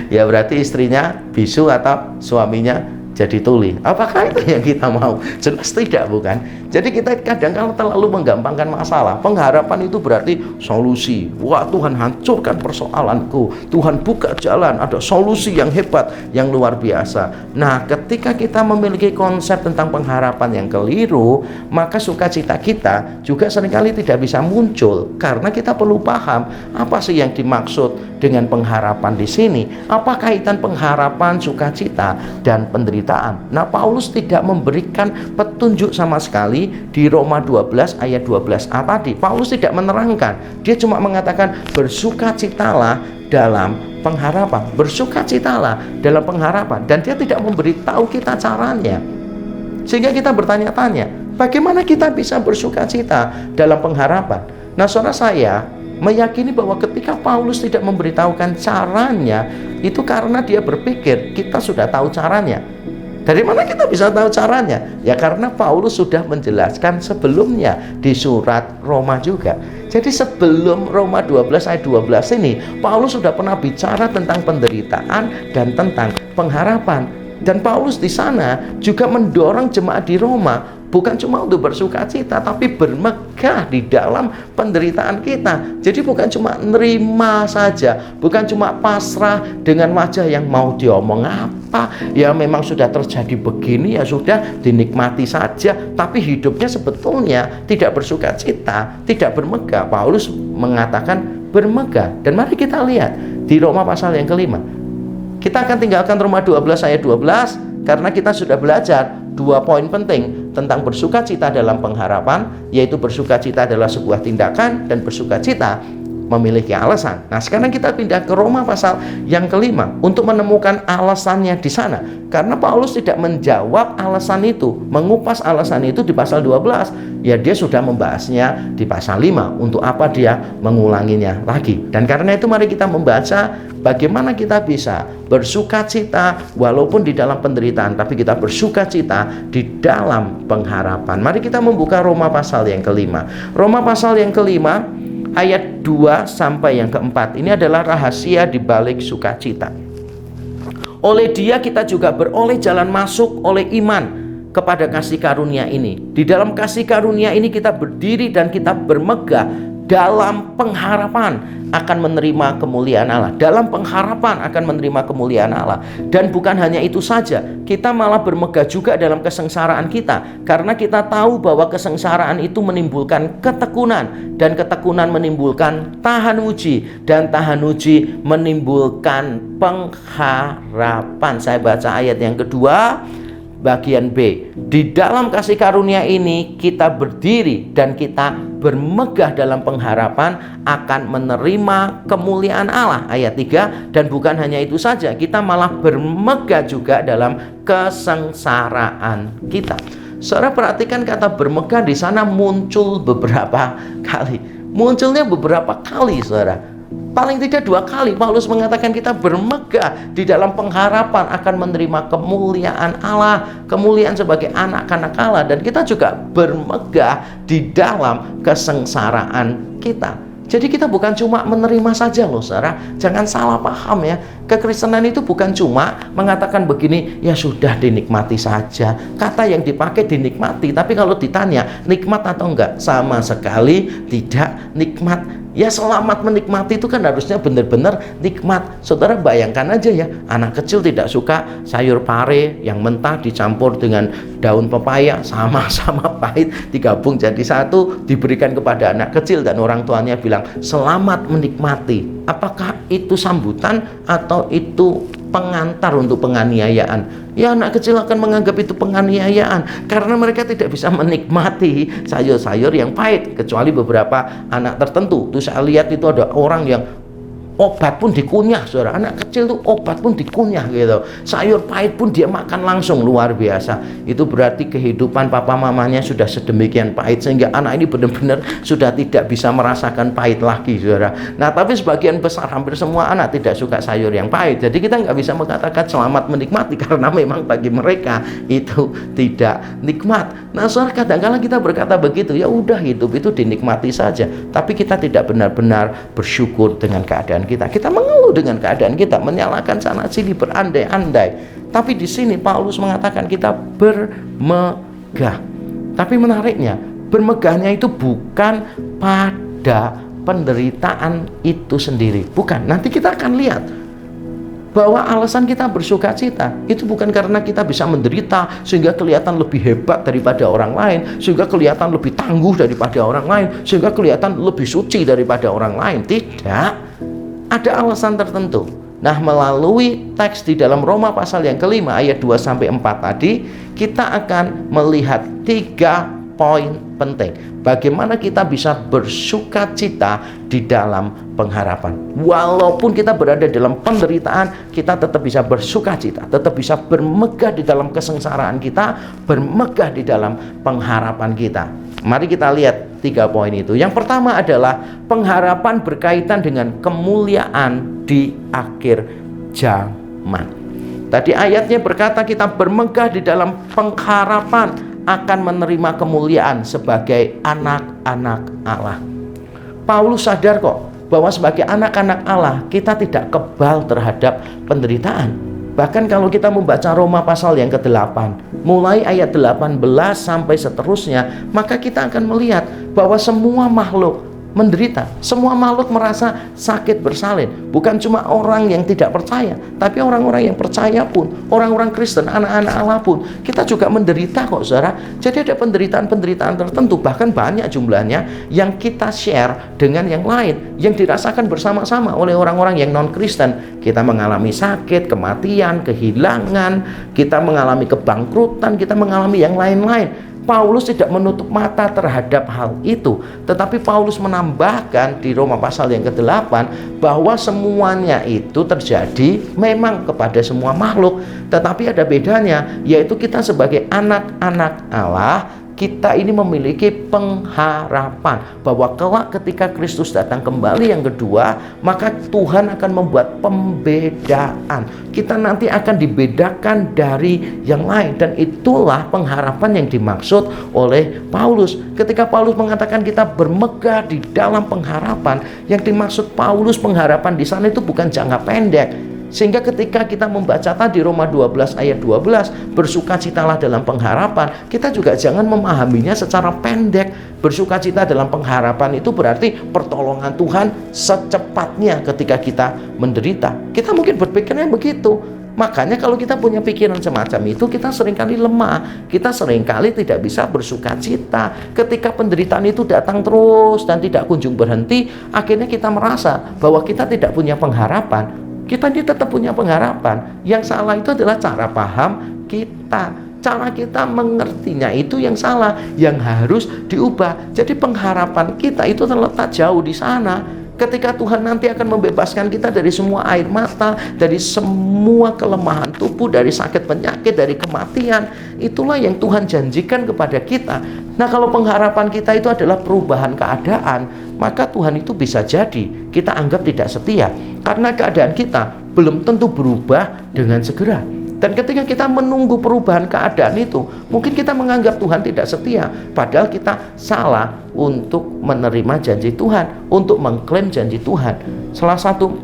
Ya berarti istrinya bisu atau suaminya jadi tuli. Apakah itu yang kita mau? Jelas tidak, bukan? Jadi kita kadang-kadang terlalu menggampangkan masalah. Pengharapan itu berarti solusi. Wah, Tuhan hancurkan persoalanku, Tuhan buka jalan, ada solusi yang hebat, yang luar biasa. Nah, ketika kita memiliki konsep tentang pengharapan yang keliru, maka sukacita kita juga seringkali tidak bisa muncul. Karena kita perlu paham apa sih yang dimaksud dengan pengharapan di sini. Apa kaitan pengharapan, sukacita, dan penderitaan? Nah, Paulus tidak memberikan petunjuk sama sekali di Roma 12 ayat 12a tadi. Paulus tidak menerangkan. Dia cuma mengatakan bersukacitalah dalam pengharapan. Bersukacitalah dalam pengharapan. Dan dia tidak memberitahu kita caranya. Sehingga kita bertanya-tanya, bagaimana kita bisa bersukacita dalam pengharapan? Nah, saudara, saya meyakini bahwa ketika Paulus tidak memberitahukan caranya, itu karena dia berpikir kita sudah tahu caranya. Dari mana kita bisa tahu caranya? Ya karena Paulus sudah menjelaskan sebelumnya di surat Roma juga. Jadi sebelum Roma 12 ayat 12 ini, Paulus sudah pernah bicara tentang penderitaan dan tentang pengharapan. Dan Paulus di sana juga mendorong jemaat di Roma bukan cuma untuk bersukacita, tapi bermegah di dalam penderitaan kita. Jadi bukan cuma nerima saja, bukan cuma pasrah dengan wajah yang mau diomong apa, ya memang sudah terjadi begini, ya sudah dinikmati saja, tapi hidupnya sebetulnya tidak bersukacita, tidak bermegah. Paulus mengatakan bermegah. Dan mari kita lihat di Roma pasal yang kelima. Kita akan tinggalkan Roma 12 ayat 12 karena kita sudah belajar 2 poin penting tentang bersukacita dalam pengharapan, yaitu bersukacita adalah sebuah tindakan dan bersukacita memiliki alasan. Nah, sekarang kita pindah ke Roma pasal yang kelima untuk menemukan alasannya di sana. Karena Paulus tidak menjawab alasan itu, mengupas alasan itu di pasal 12. Ya, dia sudah membahasnya di pasal 5. Untuk apa dia mengulanginya lagi? Dan karena itu mari kita membaca bagaimana kita bisa bersukacita walaupun di dalam penderitaan, tapi kita bersukacita di dalam pengharapan. Mari kita membuka Roma pasal yang kelima. Roma pasal yang kelima ayat 2 sampai yang keempat. Ini adalah rahasia di balik sukacita. Oleh dia kita juga beroleh jalan masuk oleh iman kepada kasih karunia ini. Di dalam kasih karunia ini kita berdiri dan kita bermegah dalam pengharapan akan menerima kemuliaan Allah. Dalam pengharapan akan menerima kemuliaan Allah. Dan bukan hanya itu saja, kita malah bermegah juga dalam kesengsaraan kita, karena kita tahu bahwa kesengsaraan itu menimbulkan ketekunan, dan ketekunan menimbulkan tahan uji, dan tahan uji menimbulkan pengharapan. Saya baca ayat yang kedua, bagian B. Di dalam kasih karunia ini kita berdiri dan kita bermegah dalam pengharapan akan menerima kemuliaan Allah. Ayat 3, dan bukan hanya itu saja, kita malah bermegah juga dalam kesengsaraan kita. Saudara perhatikan kata bermegah di sana muncul beberapa kali. Munculnya beberapa kali, saudara. Paling tidak 2 kali Paulus mengatakan kita bermegah di dalam pengharapan akan menerima kemuliaan Allah, kemuliaan sebagai anak-anak Allah, dan kita juga bermegah di dalam kesengsaraan kita. Jadi kita bukan cuma menerima saja loh, saudara. Jangan salah paham ya. Kekristenan itu bukan cuma mengatakan begini, ya sudah dinikmati saja. Kata yang dipakai dinikmati, tapi kalau ditanya nikmat atau enggak, sama sekali tidak nikmat. Ya selamat menikmati itu kan harusnya benar-benar nikmat. Saudara bayangkan aja ya, anak kecil tidak suka sayur pare yang mentah dicampur dengan daun pepaya, sama-sama pahit, digabung jadi satu, diberikan kepada anak kecil dan orang tuanya bilang selamat menikmati. Apakah itu sambutan atau itu pengantar untuk penganiayaan? Ya anak kecil akan menganggap itu penganiayaan karena mereka tidak bisa menikmati sayur-sayur yang pahit, kecuali beberapa anak tertentu. Terus saya lihat itu ada orang yang obat pun dikunyah, saudara. Anak kecil tuh obat pun dikunyah gitu. Sayur pahit pun dia makan langsung, luar biasa. Itu berarti kehidupan papa mamanya sudah sedemikian pahit sehingga anak ini benar-benar sudah tidak bisa merasakan pahit lagi, saudara. Nah, tapi sebagian besar, hampir semua anak tidak suka sayur yang pahit. Jadi kita nggak bisa mengatakan selamat menikmati karena memang bagi mereka itu tidak nikmat. Nah, saudara, kadang-kadang kita berkata begitu, ya udah hidup itu dinikmati saja. Tapi kita tidak benar-benar bersyukur dengan keadaan kita mengeluh dengan keadaan kita, menyalahkan sana sini, berandai-andai. Tapi di sini Paulus mengatakan kita bermegah. Tapi menariknya, bermegahnya itu bukan pada penderitaan itu sendiri, bukan. Nanti kita akan lihat bahwa alasan kita bersuka cita itu bukan karena kita bisa menderita sehingga kelihatan lebih hebat daripada orang lain, sehingga kelihatan lebih tangguh daripada orang lain, sehingga kelihatan lebih suci daripada orang lain. Tidak. Ada alasan tertentu. Nah, melalui teks di dalam Roma pasal yang kelima ayat 2-4 tadi, kita akan melihat 3 poin penting. Bagaimana kita bisa bersuka cita di dalam pengharapan. Walaupun kita berada dalam penderitaan, kita tetap bisa bersuka cita, tetap bisa bermegah di dalam kesengsaraan kita, bermegah di dalam pengharapan kita. Mari kita lihat 3 poin itu. Yang pertama adalah pengharapan berkaitan dengan kemuliaan di akhir zaman. Tadi ayatnya berkata kita bermegah di dalam pengharapan akan menerima kemuliaan sebagai anak-anak Allah. Paulus sadar kok bahwa sebagai anak-anak Allah kita tidak kebal terhadap penderitaan. Bahkan kalau kita membaca Roma pasal yang ke-8, mulai ayat 18 sampai seterusnya, maka kita akan melihat bahwa semua makhluk menderita. Semua makhluk merasa sakit bersalin. Bukan cuma orang yang tidak percaya, tapi orang-orang yang percaya pun, orang-orang Kristen, anak-anak Allah pun, kita juga menderita kok, saudara. Jadi ada penderitaan-penderitaan tertentu, bahkan banyak jumlahnya, yang kita share dengan yang lain, yang dirasakan bersama-sama oleh orang-orang yang non-Kristen. Kita mengalami sakit, kematian, kehilangan, kita mengalami kebangkrutan, kita mengalami yang lain-lain. Paulus tidak menutup mata terhadap hal itu, tetapi Paulus menambahkan di Roma pasal yang ke-8 bahwa semuanya itu terjadi memang kepada semua makhluk, tetapi ada bedanya, yaitu kita sebagai anak-anak Allah, kita ini memiliki pengharapan bahwa kelak ketika Kristus datang kembali yang kedua, maka Tuhan akan membuat pembedaan. Kita nanti akan dibedakan dari yang lain, dan itulah pengharapan yang dimaksud oleh Paulus. Ketika Paulus mengatakan kita bermegah di dalam pengharapan, yang dimaksud Paulus pengharapan di sana itu bukan jangka pendek. Sehingga ketika kita membaca tadi Roma 12 ayat 12, bersukacitalah dalam pengharapan, kita juga jangan memahaminya secara pendek. Bersukacita dalam pengharapan itu berarti pertolongan Tuhan secepatnya ketika kita menderita. Kita mungkin berpikirnya begitu. Makanya kalau kita punya pikiran semacam itu, kita seringkali lemah, kita seringkali tidak bisa bersukacita. Ketika penderitaan itu datang terus dan tidak kunjung berhenti, akhirnya kita merasa bahwa kita tidak punya pengharapan. Kita ini tetap punya pengharapan. Yang salah itu adalah cara paham kita. Cara kita mengertinya itu yang salah, yang harus diubah. Jadi pengharapan kita itu terletak jauh di sana. Ketika Tuhan nanti akan membebaskan kita dari semua air mata, dari semua kelemahan tubuh, dari sakit penyakit, dari kematian, itulah yang Tuhan janjikan kepada kita. Nah, kalau pengharapan kita itu adalah perubahan keadaan, maka Tuhan itu bisa jadi kita anggap tidak setia, karena keadaan kita belum tentu berubah dengan segera. Dan ketika kita menunggu perubahan keadaan itu, mungkin kita menganggap Tuhan tidak setia, padahal kita salah untuk menerima janji Tuhan, untuk mengklaim janji Tuhan. Salah satu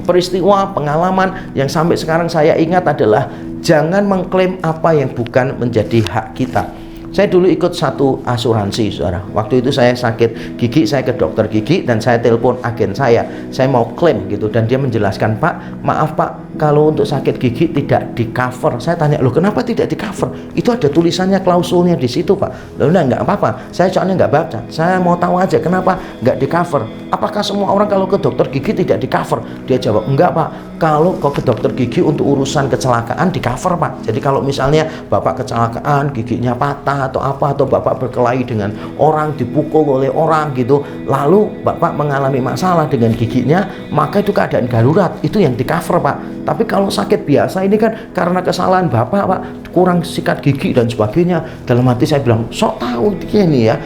peristiwa pengalaman yang sampai sekarang saya ingat adalah jangan mengklaim apa yang bukan menjadi hak kita. Saya dulu ikut satu asuransi, saudara. Waktu itu saya sakit gigi, saya ke dokter gigi dan saya telepon agen saya mau klaim gitu, dan dia menjelaskan, Pak, maaf Pak, kalau untuk sakit gigi tidak di cover. Saya tanya, loh kenapa tidak di cover? Itu ada tulisannya, klausulnya di situ Pak. Loh enggak apa-apa, saya soalnya nggak baca, saya mau tahu aja kenapa nggak di cover. Apakah semua orang kalau ke dokter gigi tidak di cover? Dia jawab, enggak Pak, kalau kau ke dokter gigi untuk urusan kecelakaan di cover Pak. Jadi kalau misalnya Bapak kecelakaan, giginya patah atau apa, atau Bapak berkelahi dengan orang, dipukul oleh orang gitu, lalu Bapak mengalami masalah dengan giginya, maka itu keadaan darurat, itu yang di cover Pak. Tapi kalau sakit biasa ini kan karena kesalahan Bapak Pak, kurang sikat gigi dan sebagainya. Dalam hati saya bilang, sok tahu dia ini ya.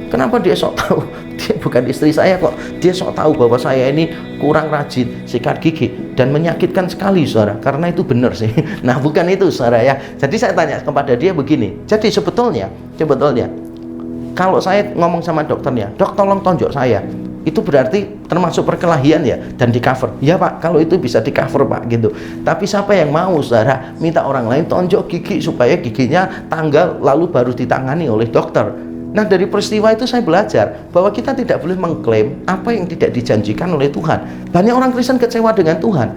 Kenapa dia sok tahu? Dia bukan istri saya kok. Dia sok tahu bahwa saya ini kurang rajin sikat gigi, dan menyakitkan sekali saudara, karena itu benar sih. Nah bukan itu saudara ya. Jadi saya tanya kepada dia begini, jadi sebetulnya kalau saya ngomong sama dokternya, dok tolong tonjok saya, itu berarti termasuk perkelahian ya, dan di cover. Ya Pak, kalau itu bisa di cover Pak gitu. Tapi siapa yang mau saudara minta orang lain tonjok gigi supaya giginya tanggal lalu baru ditangani oleh dokter? Nah dari peristiwa itu saya belajar bahwa kita tidak boleh mengklaim apa yang tidak dijanjikan oleh Tuhan. Banyak orang Kristen kecewa dengan Tuhan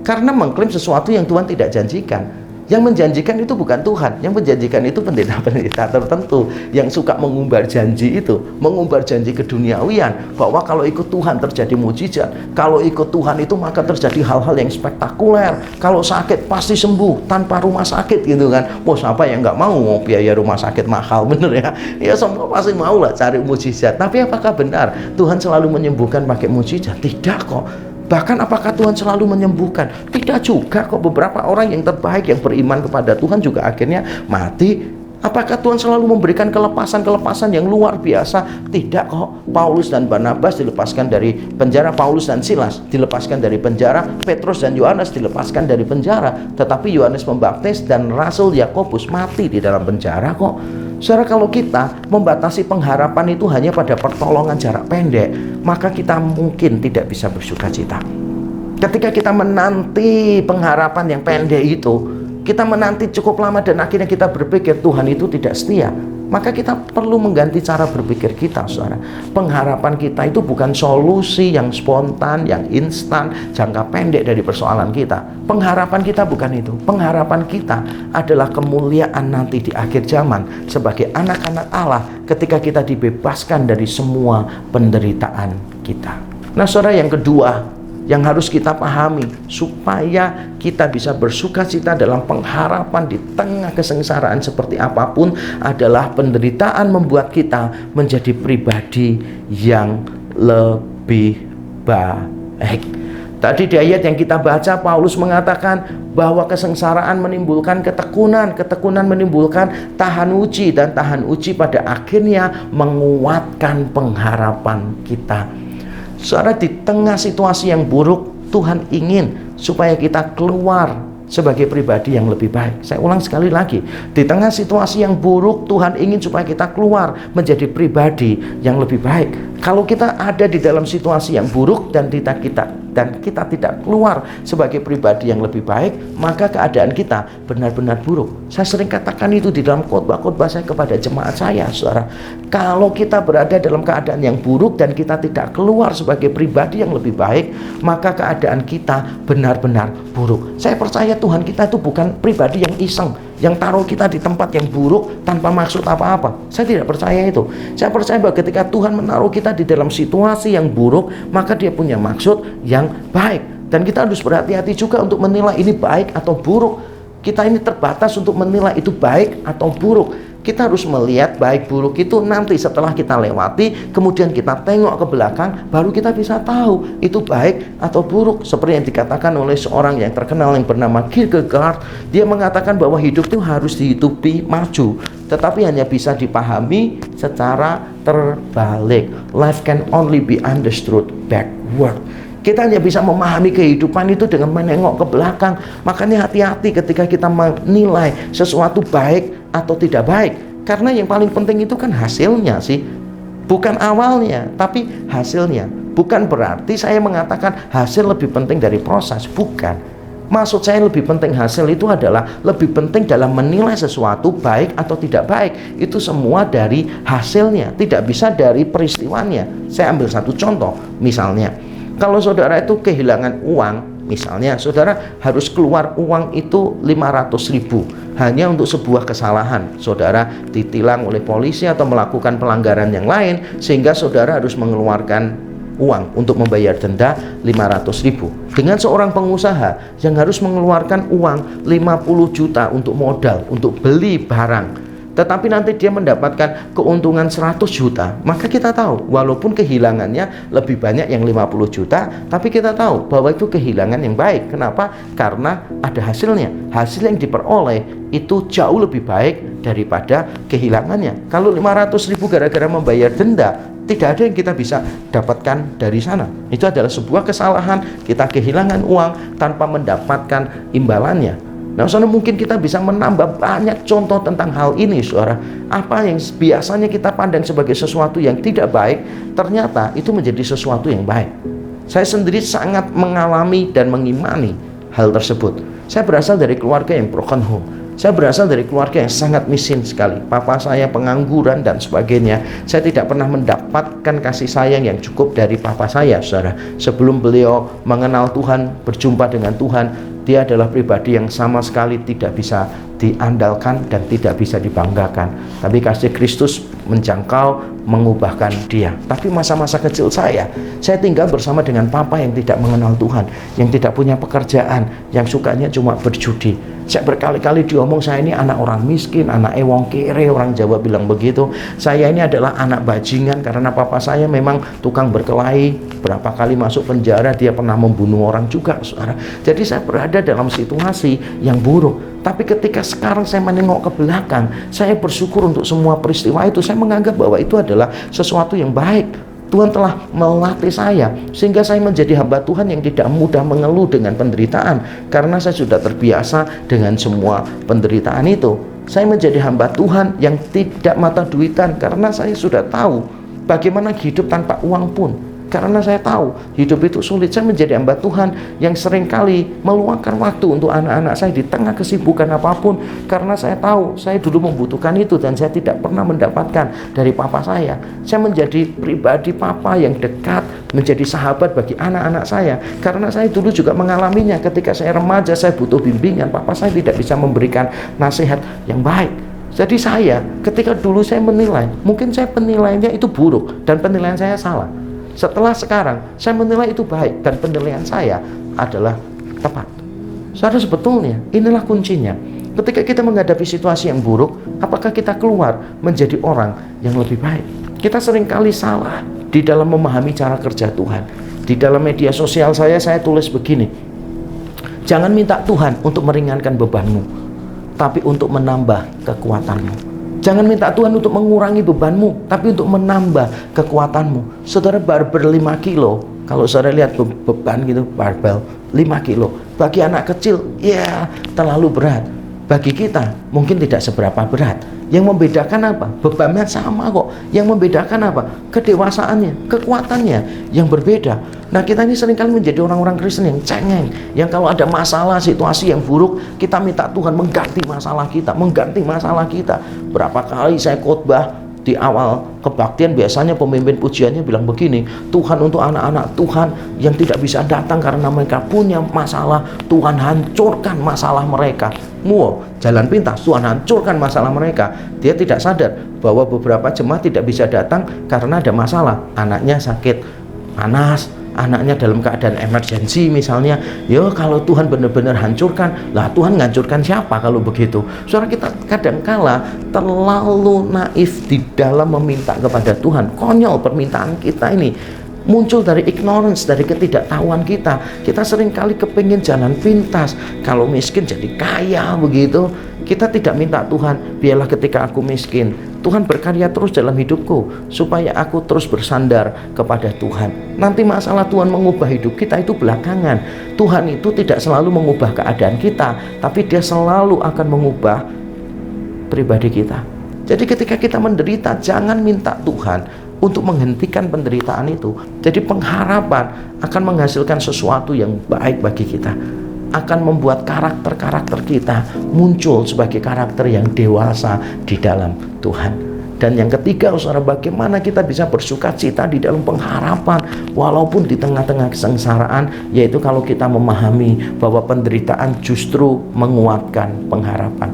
karena mengklaim sesuatu yang Tuhan tidak janjikan. Yang menjanjikan itu bukan Tuhan, yang menjanjikan itu pendeta-pendeta tertentu yang suka mengumbar janji itu, mengumbar janji keduniawian bahwa kalau ikut Tuhan terjadi mujizat, kalau ikut Tuhan itu maka terjadi hal-hal yang spektakuler, kalau sakit pasti sembuh tanpa rumah sakit gitu kan. Wah, siapa yang nggak mau biaya rumah sakit mahal, bener ya? Ya semua pasti mau lah cari mujizat. Tapi apakah benar Tuhan selalu menyembuhkan pakai mujizat? Tidak kok. Bahkan apakah Tuhan selalu menyembuhkan? Tidak juga kok. Beberapa orang yang terbaik yang beriman kepada Tuhan juga akhirnya mati. Apakah Tuhan selalu memberikan kelepasan-kelepasan yang luar biasa? Tidak kok. Paulus dan Barnabas dilepaskan dari penjara, Paulus dan Silas dilepaskan dari penjara, Petrus dan Yohanes dilepaskan dari penjara. Tetapi Yohanes Pembaptis dan Rasul Yakobus mati di dalam penjara kok. Saudara, kalau kita membatasi pengharapan itu hanya pada pertolongan jarak pendek, maka kita mungkin tidak bisa bersukacita. Ketika kita menanti pengharapan yang pendek itu, kita menanti cukup lama dan akhirnya kita berpikir Tuhan itu tidak setia, maka kita perlu mengganti cara berpikir kita, saudara. Pengharapan kita itu bukan solusi yang spontan, yang instan, jangka pendek dari persoalan kita. Pengharapan kita bukan itu. Pengharapan kita adalah kemuliaan nanti di akhir zaman sebagai anak-anak Allah ketika kita dibebaskan dari semua penderitaan kita. Nah, saudara, yang kedua yang harus kita pahami supaya kita bisa bersukacita dalam pengharapan di tengah kesengsaraan seperti apapun adalah penderitaan membuat kita menjadi pribadi yang lebih baik. Tadi di ayat yang kita baca, Paulus mengatakan bahwa kesengsaraan menimbulkan ketekunan, ketekunan menimbulkan tahan uji, dan tahan uji pada akhirnya menguatkan pengharapan kita. Saudara, di tengah situasi yang buruk, Tuhan ingin supaya kita keluar sebagai pribadi yang lebih baik. Saya ulang sekali lagi, di tengah situasi yang buruk, Tuhan ingin supaya kita keluar menjadi pribadi yang lebih baik. Kalau kita ada di dalam situasi yang buruk dan dan kita tidak keluar sebagai pribadi yang lebih baik, maka keadaan kita benar-benar buruk. Saya sering katakan itu di dalam khotbah-khotbah saya kepada jemaat saya, saudara. Kalau kita berada dalam keadaan yang buruk dan kita tidak keluar sebagai pribadi yang lebih baik, maka keadaan kita benar-benar buruk. Saya percaya Tuhan kita itu bukan pribadi yang iseng, yang taruh kita di tempat yang buruk tanpa maksud apa-apa. Saya tidak percaya itu. Saya percaya bahwa ketika Tuhan menaruh kita di dalam situasi yang buruk, maka Dia punya maksud yang baik. Dan kita harus berhati-hati juga untuk menilai ini baik atau buruk. Kita ini terbatas untuk menilai itu baik atau buruk. Kita harus melihat baik buruk itu nanti setelah kita lewati, kemudian kita tengok ke belakang, baru kita bisa tahu itu baik atau buruk. Seperti yang dikatakan oleh seorang yang terkenal yang bernama Kierkegaard, dia mengatakan bahwa hidup itu harus dihidupi maju, tetapi hanya bisa dipahami secara terbalik. Life can only be understood backward. Kita hanya bisa memahami kehidupan itu dengan menengok ke belakang. Makanya hati-hati ketika kita menilai sesuatu baik atau tidak baik. Karena yang paling penting itu kan hasilnya sih. Bukan awalnya, tapi hasilnya. Bukan berarti saya mengatakan hasil lebih penting dari proses. Bukan. Maksud saya lebih penting hasil itu adalah lebih penting dalam menilai sesuatu baik atau tidak baik. Itu semua dari hasilnya, tidak bisa dari peristiwanya. Saya ambil satu contoh, misalnya kalau saudara itu kehilangan uang, misalnya saudara harus keluar uang itu 500.000 hanya untuk sebuah kesalahan. Saudara ditilang oleh polisi atau melakukan pelanggaran yang lain, sehingga saudara harus mengeluarkan uang untuk membayar denda 500.000. Dengan seorang pengusaha yang harus mengeluarkan uang 50 juta untuk modal, untuk beli barang, tetapi nanti dia mendapatkan keuntungan 100 juta, maka kita tahu walaupun kehilangannya lebih banyak yang 50 juta, tapi kita tahu bahwa itu kehilangan yang baik. Kenapa? Karena ada hasilnya. Hasil yang diperoleh itu jauh lebih baik daripada kehilangannya. Kalau 500.000 gara-gara membayar denda, tidak ada yang kita bisa dapatkan dari sana. Itu adalah sebuah kesalahan, kita kehilangan uang tanpa mendapatkan imbalannya. Nah, saudara, mungkin kita bisa menambah banyak contoh tentang hal ini, saudara. Apa yang biasanya kita pandang sebagai sesuatu yang tidak baik, ternyata itu menjadi sesuatu yang baik. Saya sendiri sangat mengalami dan mengimani hal tersebut. Saya berasal dari keluarga yang broken home. Saya berasal dari keluarga yang sangat miskin sekali. Papa saya pengangguran dan sebagainya. Saya tidak pernah mendapatkan kasih sayang yang cukup dari papa saya, saudara. Sebelum beliau mengenal Tuhan, berjumpa dengan Tuhan, dia adalah pribadi yang sama sekali tidak bisa diandalkan dan tidak bisa dibanggakan. Tapi kasih Kristus menjangkau, mengubahkan dia. Tapi masa-masa kecil saya tinggal bersama dengan papa yang tidak mengenal Tuhan, yang tidak punya pekerjaan, yang sukanya cuma berjudi. Saya berkali-kali diomong, saya ini anak orang miskin, anak wong kere, orang Jawa bilang begitu. Saya ini adalah anak bajingan karena papa saya memang tukang berkelahi. Berapa kali masuk penjara, dia pernah membunuh orang juga, saudara. Jadi saya berada dalam situasi yang buruk. Tapi ketika sekarang saya menengok ke belakang, saya bersyukur untuk semua peristiwa itu. Saya menganggap bahwa itu adalah sesuatu yang baik. Tuhan telah melatih saya sehingga saya menjadi hamba Tuhan yang tidak mudah mengeluh dengan penderitaan, karena saya sudah terbiasa dengan semua penderitaan itu. Saya menjadi hamba Tuhan yang tidak mata duitan karena saya sudah tahu bagaimana hidup tanpa uang pun. Karena saya tahu hidup itu sulit. Saya menjadi hamba Tuhan yang seringkali meluangkan waktu untuk anak-anak saya di tengah kesibukan apapun, karena saya tahu saya dulu membutuhkan itu dan saya tidak pernah mendapatkan dari papa saya. Saya menjadi pribadi papa yang dekat, menjadi sahabat bagi anak-anak saya, karena saya dulu juga mengalaminya. Ketika saya remaja, saya butuh bimbingan, papa saya tidak bisa memberikan nasihat yang baik. Jadi saya ketika dulu saya menilai, mungkin saya penilaiannya itu buruk dan penilaian saya salah. Setelah sekarang, saya menilai itu baik dan penilaian saya adalah tepat. Saudara, sebetulnya inilah kuncinya. Ketika kita menghadapi situasi yang buruk, apakah kita keluar menjadi orang yang lebih baik? Kita seringkali salah di dalam memahami cara kerja Tuhan. Di dalam media sosial saya tulis begini: jangan minta Tuhan untuk meringankan bebanmu, tapi untuk menambah kekuatanmu. Jangan minta Tuhan untuk mengurangi bebanmu, tapi untuk menambah kekuatanmu. Saudara, barbel 5 kilo, kalau saudara lihat beban gitu, barbel 5 kilo, bagi anak kecil, ya terlalu berat. Bagi kita, mungkin tidak seberapa berat. Yang membedakan apa? Bebannya sama kok. Yang membedakan apa? Kedewasaannya, kekuatannya yang berbeda. Nah, kita ini seringkali menjadi orang-orang Kristen yang cengeng, yang kalau ada masalah, situasi yang buruk, kita minta Tuhan mengganti masalah kita, mengganti masalah kita. Berapa kali saya khotbah di awal kebaktian, biasanya pemimpin pujiannya bilang begini, Tuhan untuk anak-anak Tuhan yang tidak bisa datang karena mereka punya masalah, Tuhan hancurkan masalah mereka. Jalan pintas, Tuhan hancurkan masalah mereka. Dia tidak sadar bahwa beberapa jemaat tidak bisa datang karena ada masalah. Anaknya sakit panas, anaknya dalam keadaan emergensi misalnya. Kalau Tuhan benar-benar hancurkan, lah Tuhan hancurkan siapa kalau begitu? Saudara, kita kadangkala terlalu naif di dalam meminta kepada Tuhan. Konyol permintaan kita ini muncul dari ignorance, dari ketidaktahuan kita. Kita seringkali kepingin jalan pintas, kalau miskin jadi kaya begitu. Kita tidak minta Tuhan, biarlah ketika aku miskin, Tuhan berkarya terus dalam hidupku, supaya aku terus bersandar kepada Tuhan. Nanti masalah Tuhan mengubah hidup kita itu belakangan. Tuhan itu tidak selalu mengubah keadaan kita, tapi Dia selalu akan mengubah pribadi kita. Jadi ketika kita menderita, jangan minta Tuhan untuk menghentikan penderitaan itu. Jadi pengharapan akan menghasilkan sesuatu yang baik bagi kita, akan membuat karakter-karakter kita muncul sebagai karakter yang dewasa di dalam Tuhan. Dan yang ketiga, saudara, bagaimana kita bisa bersuka cita di dalam pengharapan walaupun di tengah-tengah kesengsaraan, yaitu kalau kita memahami bahwa penderitaan justru menguatkan pengharapan.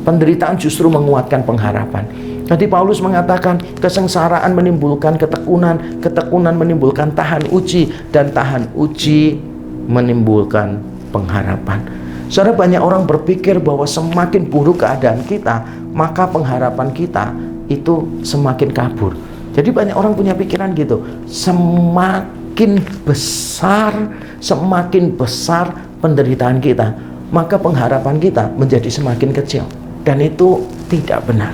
Penderitaan justru menguatkan pengharapan. Tadi Paulus mengatakan kesengsaraan menimbulkan ketekunan, ketekunan menimbulkan tahan uji, dan tahan uji menimbulkan pengharapan. Saudara, banyak orang berpikir bahwa semakin buruk keadaan kita, maka pengharapan kita itu semakin kabur. Jadi banyak orang punya pikiran gitu, semakin besar penderitaan kita, maka pengharapan kita menjadi semakin kecil. Dan itu tidak benar.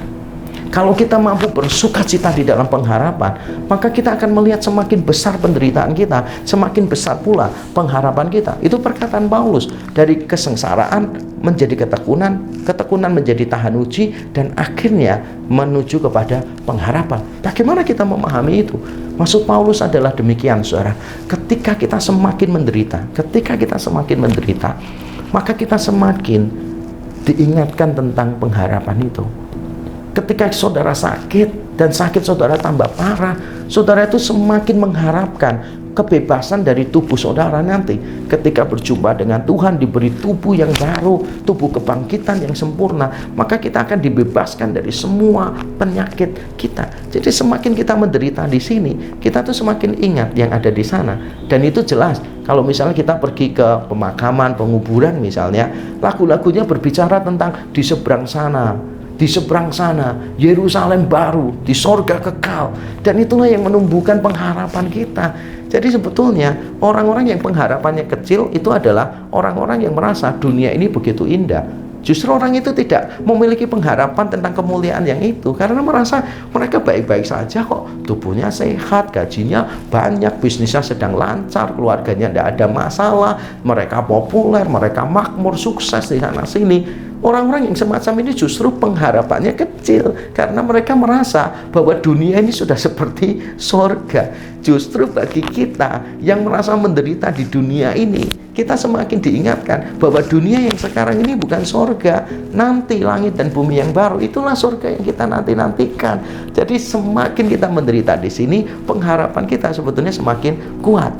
Kalau kita mampu bersuka cita di dalam pengharapan, maka kita akan melihat semakin besar penderitaan kita, semakin besar pula pengharapan kita. Itu perkataan Paulus, dari kesengsaraan menjadi ketekunan, ketekunan menjadi tahan uji, dan akhirnya menuju kepada pengharapan. Bagaimana kita memahami itu? Maksud Paulus adalah demikian, saudara. Ketika kita semakin menderita, maka kita semakin diingatkan tentang pengharapan itu. Ketika saudara sakit dan sakit saudara tambah parah, saudara itu semakin mengharapkan kebebasan dari tubuh saudara nanti. Ketika berjumpa dengan Tuhan, diberi tubuh yang baru, tubuh kebangkitan yang sempurna, maka kita akan dibebaskan dari semua penyakit kita. Jadi semakin kita menderita di sini, kita tuh semakin ingat yang ada di sana. Dan itu jelas. Kalau misalnya kita pergi ke pemakaman, penguburan misalnya, lagu-lagunya berbicara tentang di seberang sana, di seberang sana, Yerusalem baru, di sorga kekal. Dan itulah yang menumbuhkan pengharapan kita. Jadi sebetulnya orang-orang yang pengharapannya kecil itu adalah orang-orang yang merasa dunia ini begitu indah. Justru orang itu tidak memiliki pengharapan tentang kemuliaan yang itu, karena merasa mereka baik-baik saja kok, tubuhnya sehat, gajinya banyak, bisnisnya sedang lancar, keluarganya tidak ada masalah, mereka populer, mereka makmur, sukses di sana sini. Orang-orang yang semacam ini justru pengharapannya kecil, karena mereka merasa bahwa dunia ini sudah seperti sorga. Justru bagi kita yang merasa menderita di dunia ini, kita semakin diingatkan bahwa dunia yang sekarang ini bukan sorga. Nanti langit dan bumi yang baru, itulah sorga yang kita nantikan. Jadi semakin kita menderita di sini, pengharapan kita sebetulnya semakin kuat.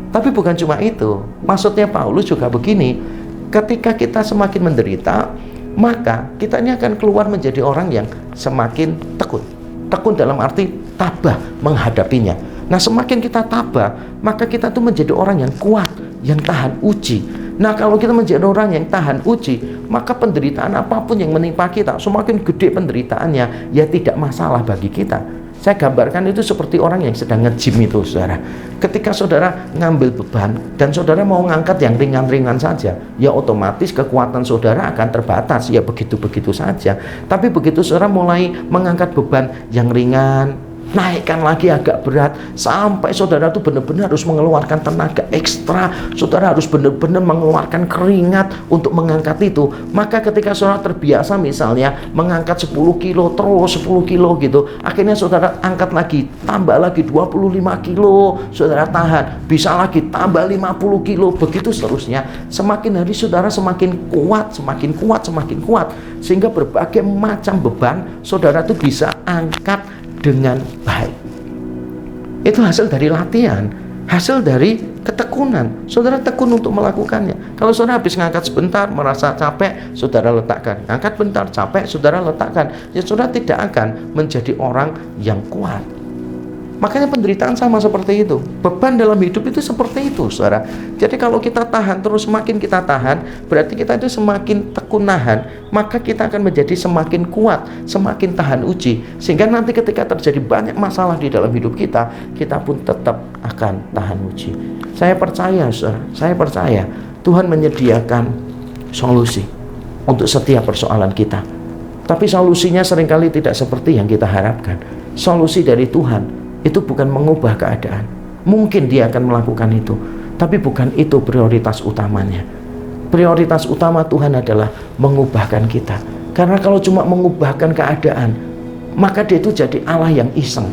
Tapi bukan cuma itu, maksudnya Paulus juga begini. Ketika kita semakin menderita, maka kita ini akan keluar menjadi orang yang semakin tekun. Tekun dalam arti tabah menghadapinya. Nah, semakin kita tabah, maka kita tuh menjadi orang yang kuat, yang tahan uji. Nah, kalau kita menjadi orang yang tahan uji, maka penderitaan apapun yang menimpa kita, semakin gede penderitaannya, ya tidak masalah bagi kita. Saya gambarkan itu seperti orang yang sedang nge-gym itu, saudara. Ketika saudara ngambil beban dan saudara mau ngangkat yang ringan-ringan saja, ya otomatis kekuatan saudara akan terbatas, ya begitu-begitu saja. Tapi begitu saudara mulai mengangkat beban yang ringan, naikkan lagi agak berat, sampai saudara tuh benar-benar harus mengeluarkan tenaga ekstra, saudara harus benar-benar mengeluarkan keringat untuk mengangkat itu. Maka ketika saudara terbiasa misalnya mengangkat 10 kilo terus 10 kilo gitu, akhirnya saudara angkat lagi, tambah lagi 25 kilo, saudara tahan, bisa lagi tambah 50 kilo, begitu seterusnya. Semakin hari saudara semakin kuat, semakin kuat, semakin kuat, sehingga berbagai macam beban saudara tuh bisa angkat dengan baik. Itu hasil dari latihan, hasil dari ketekunan. Saudara tekun untuk melakukannya. Kalau saudara habis ngangkat sebentar, merasa capek, saudara letakkan. Angkat bentar, capek, saudara letakkan. Ya saudara tidak akan menjadi orang yang kuat. Makanya penderitaan sama seperti itu. Beban dalam hidup itu seperti itu, saudara. Jadi kalau kita tahan terus, semakin kita tahan, berarti kita itu semakin tekun nahan, maka kita akan menjadi semakin kuat, semakin tahan uji. Sehingga nanti ketika terjadi banyak masalah di dalam hidup kita, kita pun tetap akan tahan uji. Saya percaya, saudara, saya percaya Tuhan menyediakan solusi untuk setiap persoalan kita. Tapi solusinya seringkali tidak seperti yang kita harapkan. Solusi dari Tuhan itu bukan mengubah keadaan. Mungkin dia akan melakukan itu, tapi bukan itu prioritas utamanya. Prioritas utama Tuhan adalah mengubahkan kita. Karena kalau cuma mengubahkan keadaan, maka dia itu jadi Allah yang iseng.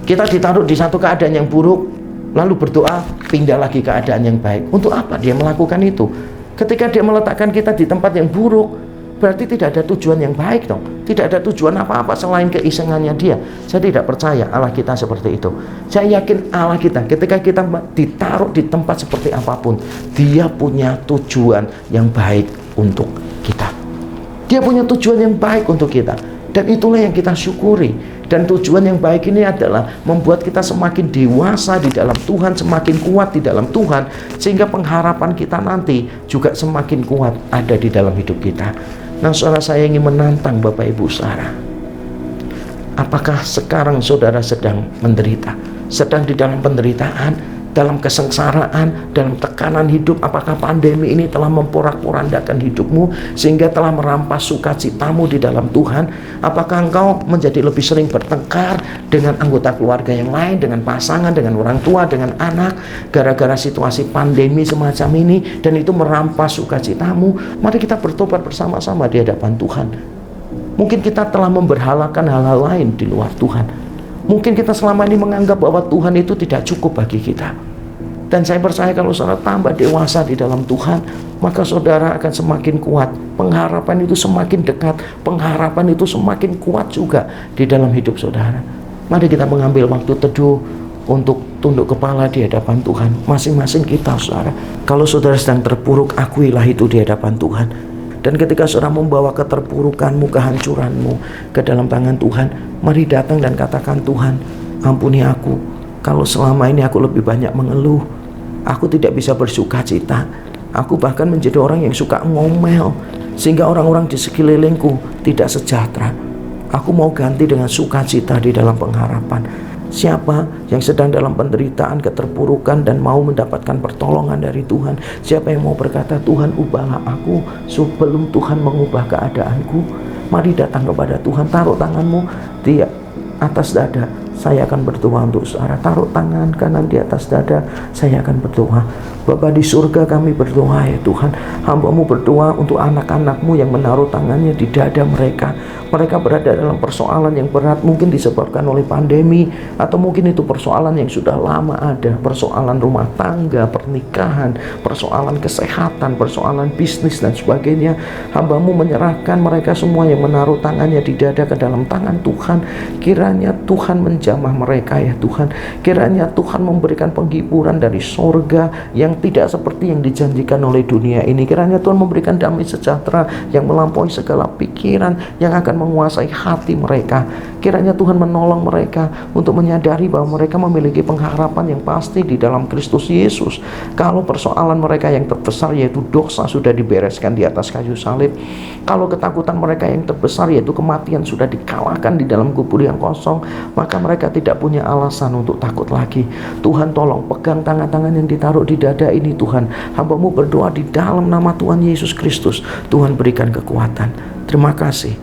Kita ditaruh di satu keadaan yang buruk, lalu berdoa pindah lagi keadaan yang baik. Untuk apa dia melakukan itu? Ketika dia meletakkan kita di tempat yang buruk, berarti tidak ada tujuan yang baik dong. Tidak ada tujuan apa-apa selain keisengannya dia. Saya tidak percaya Allah kita seperti itu. Saya yakin Allah kita ketika kita ditaruh di tempat seperti apapun, dia punya tujuan yang baik untuk kita. Dia punya tujuan yang baik untuk kita. Dan itulah yang kita syukuri. Dan tujuan yang baik ini adalah membuat kita semakin dewasa di dalam Tuhan, semakin kuat di dalam Tuhan, sehingga pengharapan kita nanti juga semakin kuat ada di dalam hidup kita. Nah, saudara, saya ingin menantang Bapak Ibu saudara. Apakah sekarang saudara sedang menderita? Sedang di dalam penderitaan, dalam kesengsaraan, dalam tekanan hidup? Apakah pandemi ini telah memporak-porandakan hidupmu sehingga telah merampas sukacitamu di dalam Tuhan? Apakah engkau menjadi lebih sering bertengkar dengan anggota keluarga yang lain, dengan pasangan, dengan orang tua, dengan anak, gara-gara situasi pandemi semacam ini, dan itu merampas sukacitamu? Mari kita bertobat bersama-sama di hadapan Tuhan. Mungkin kita telah memberhalakan hal-hal lain di luar Tuhan. Mungkin kita selama ini menganggap bahwa Tuhan itu tidak cukup bagi kita. Dan saya percaya kalau saudara tambah dewasa di dalam Tuhan, maka saudara akan semakin kuat. Pengharapan itu semakin dekat, pengharapan itu semakin kuat juga di dalam hidup saudara. Mari kita mengambil waktu teduh untuk tunduk kepala di hadapan Tuhan. Masing-masing kita, saudara. Kalau saudara sedang terpuruk, akuilah itu di hadapan Tuhan. Dan ketika saudara membawa keterpurukanmu, kehancuranmu ke dalam tangan Tuhan, mari datang dan katakan, Tuhan, ampuni aku. Kalau selama ini aku lebih banyak mengeluh, aku tidak bisa bersuka cita, aku bahkan menjadi orang yang suka ngomel, sehingga orang-orang di sekelilingku tidak sejahtera. Aku mau ganti dengan sukacita di dalam pengharapan. Siapa yang sedang dalam penderitaan, keterpurukan, dan mau mendapatkan pertolongan dari Tuhan? Siapa yang mau berkata, Tuhan, ubahlah aku sebelum Tuhan mengubah keadaanku? Mari datang kepada Tuhan. Taruh tanganmu di atas dada, saya akan berdoa untuk saudara. Taruh tangan kanan di atas dada, saya akan berdoa. Bapa di surga, kami berdoa ya Tuhan. Hamba-Mu berdoa untuk anak-anak-Mu yang menaruh tangannya di dada mereka. Mereka berada dalam persoalan yang berat, mungkin disebabkan oleh pandemi, atau mungkin itu persoalan yang sudah lama ada. Persoalan rumah tangga, pernikahan, persoalan kesehatan, persoalan bisnis dan sebagainya. Hamba-Mu menyerahkan mereka semua yang menaruh tangannya di dada ke dalam tangan Tuhan. Kiranya Tuhan menjamah mereka ya Tuhan. Kiranya Tuhan memberikan penghiburan dari sorga yang tidak seperti yang dijanjikan oleh dunia ini. Kiranya Tuhan memberikan damai sejahtera yang melampaui segala pikiran, yang akan menguasai hati mereka. Kiranya Tuhan menolong mereka untuk menyadari bahwa mereka memiliki pengharapan yang pasti di dalam Kristus Yesus. Kalau persoalan mereka yang terbesar yaitu dosa sudah dibereskan di atas kayu salib, kalau ketakutan mereka yang terbesar yaitu kematian sudah dikalahkan di dalam kubur yang kosong, maka mereka tidak punya alasan untuk takut lagi. Tuhan tolong pegang tangan-tangan yang ditaruh di dada ini Tuhan. Hamba-Mu berdoa di dalam nama Tuhan Yesus Kristus. Tuhan berikan kekuatan. Terima kasih.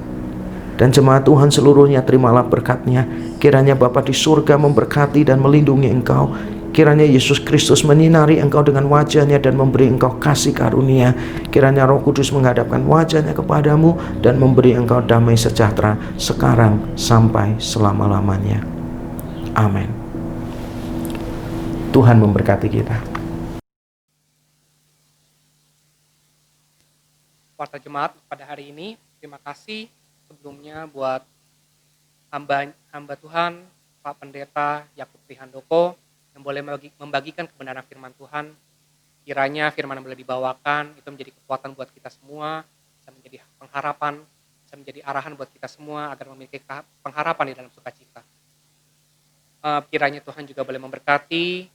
Dan jemaat Tuhan seluruhnya terimalah berkat-Nya. Kiranya Bapa di surga memberkati dan melindungi engkau. Kiranya Yesus Kristus menyinari engkau dengan wajah-Nya dan memberi engkau kasih karunia. Kiranya Roh Kudus menghadapkan wajah-Nya kepadamu dan memberi engkau damai sejahtera sekarang sampai selama-lamanya. Amin. Tuhan memberkati kita. Warta jemaat pada hari ini, terima kasih sebelumnya buat hamba Tuhan, Pak Pendeta Yakub Trihandoko, yang boleh membagikan kebenaran firman Tuhan. Kiranya firman yang boleh dibawakan itu menjadi kekuatan buat kita semua, bisa menjadi pengharapan, bisa menjadi arahan buat kita semua agar memiliki pengharapan di dalam sukacita. Kiranya Tuhan juga boleh memberkati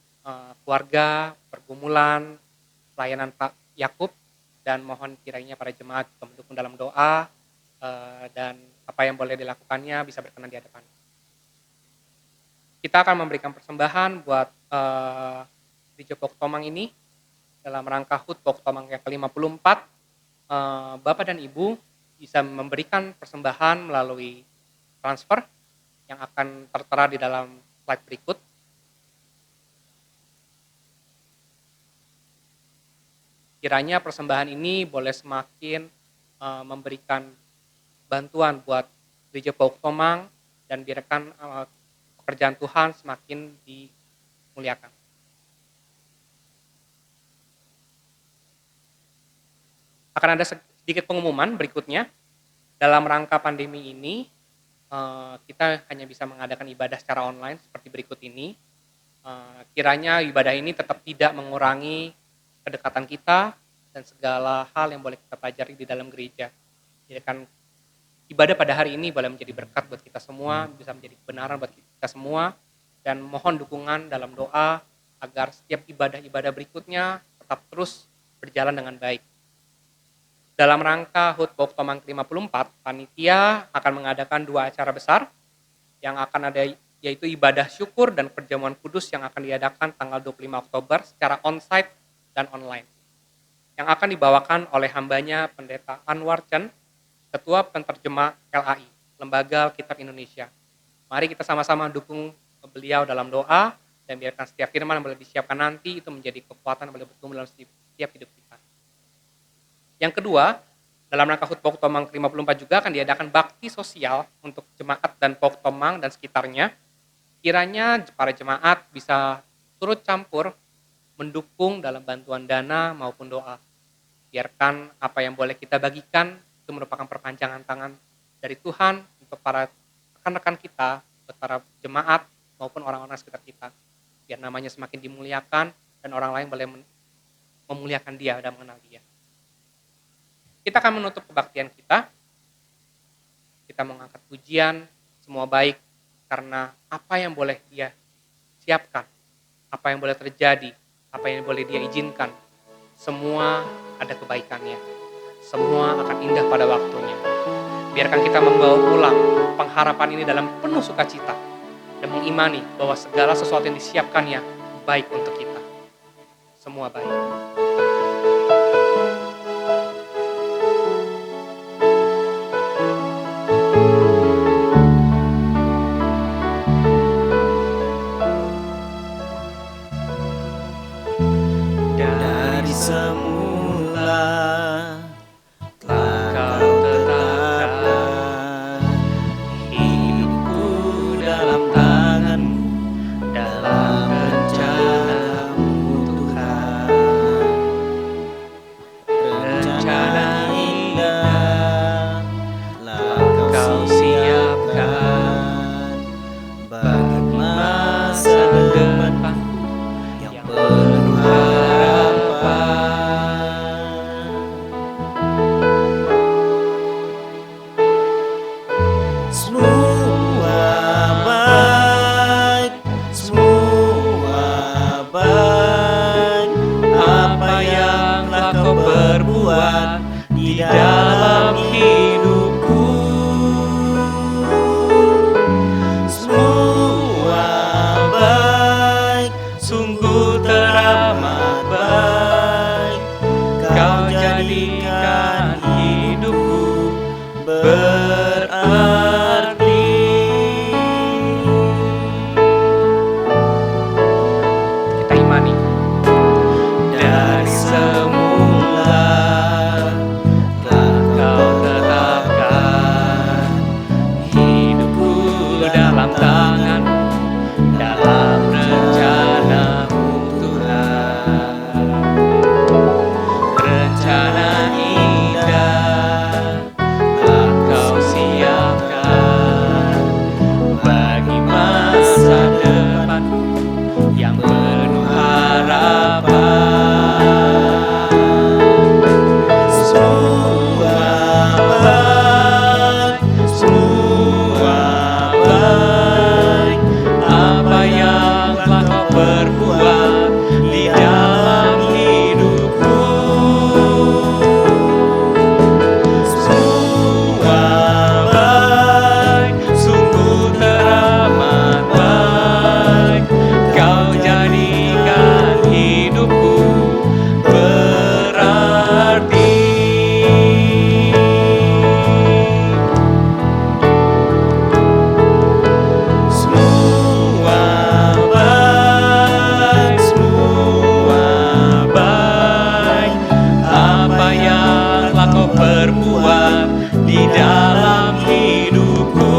keluarga, pergumulan, pelayanan Pak Yakub, dan mohon kiranya para jemaat juga mendukung dalam doa, dan apa yang boleh dilakukannya bisa berkenan di hadapan. Kita akan memberikan persembahan buat Gereja Pok Tomang ini dalam rangka HUT Pok Tomang yang ke-54. Bapak dan Ibu bisa memberikan persembahan melalui transfer yang akan tertera di dalam slide berikut. Kiranya persembahan ini boleh semakin memberikan bantuan buat Gereja Pok Tomang dan biarkan pekerjaan Tuhan semakin dimuliakan. Akan ada sedikit pengumuman berikutnya. Dalam rangka pandemi ini, kita hanya bisa mengadakan ibadah secara online seperti berikut ini. Kiranya ibadah ini tetap tidak mengurangi kedekatan kita dan segala hal yang boleh kita pelajari di dalam gereja. Jadi ibadah pada hari ini boleh menjadi berkat buat kita semua, bisa menjadi kebenaran buat kita semua, dan mohon dukungan dalam doa agar setiap ibadah-ibadah berikutnya tetap terus berjalan dengan baik. Dalam rangka HUT Pok Tomang ke-54, panitia akan mengadakan 2 acara besar yang akan ada, yaitu ibadah syukur dan perjamuan kudus yang akan diadakan tanggal 25 Oktober secara onsite dan online, yang akan dibawakan oleh hambanya Pendeta Anwar Chen, Ketua Penterjemah LAI, Lembaga Alkitab Indonesia. Mari kita sama-sama dukung beliau dalam doa dan biarkan setiap firman yang boleh disiapkan nanti itu menjadi kekuatan yang boleh bertumbuh dalam setiap hidup kita. Yang kedua, dalam rangka HUT Pok Tomang ke-54 juga akan diadakan bakti sosial untuk jemaat dan Pok Tomang dan sekitarnya. Kiranya para jemaat bisa turut campur mendukung dalam bantuan dana maupun doa. Biarkan apa yang boleh kita bagikan itu merupakan perpanjangan tangan dari Tuhan untuk para rekan-rekan kita, untuk para jemaat maupun orang-orang sekitar kita. Biar namanya semakin dimuliakan dan orang lain boleh memuliakan Dia dan mengenal Dia. Kita akan menutup kebaktian kita. Kita mengangkat pujian, semua baik karena apa yang boleh Dia siapkan, apa yang boleh terjadi, apa yang boleh Dia izinkan, semua ada kebaikannya. Semua akan indah pada waktunya. Biarkan kita membawa pulang pengharapan ini dalam penuh sukacita dan mengimani bahwa segala sesuatu yang disiapkannya baik untuk kita. Semua baik. Dari semula telah Kau Kau tetapkan tetapkan hidupku dalam tangan-Mu, dalam rencana-Mu Tuhan. Rencana indah telah Kau siapkan bagi masa depanku yang penuh harapan. Semua baik, semua baik, apa yang telah Kau perbuat di dalam hidupku. Semua baik, sungguh teramat baik. Kau jadikan hidupku berarti. telah kau perbuat di dalam hidupku.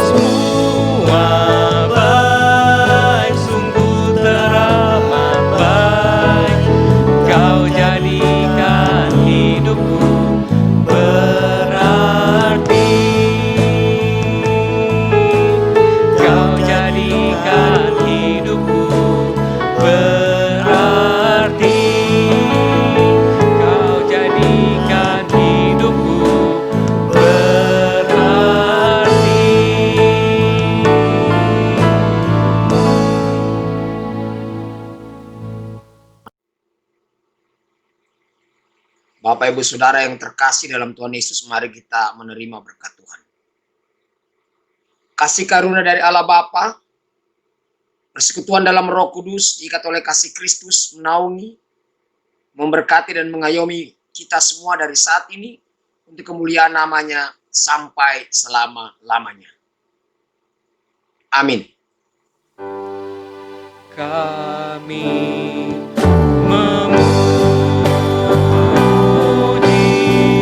Semua baik, sungguh teramat baik. Kau jadikan hidupku berarti. Kau jadikan hidupku berarti. Kau jadikan hidupku berarti. Bapak Ibu Saudara yang terkasih dalam Tuhan Yesus, mari kita menerima berkat Tuhan. Kasih karunia dari Allah Bapa, persekutuan dalam Roh Kudus, diikat oleh kasih Kristus, menaungi, memberkati dan mengayomi kita semua dari saat ini untuk kemuliaan namanya sampai selama-lamanya. Amin. Kami memuji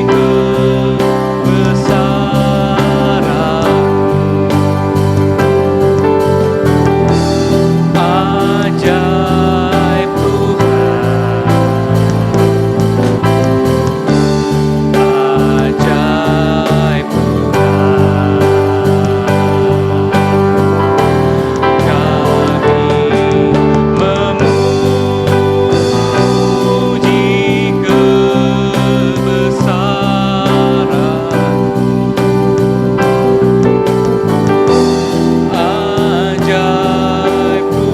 kebesaran-Mu, ajaib Tuhan, ajaib Tuhan. Kami memuji kebesaran-Mu, ajaib Tuhan, ajaib Tuhan.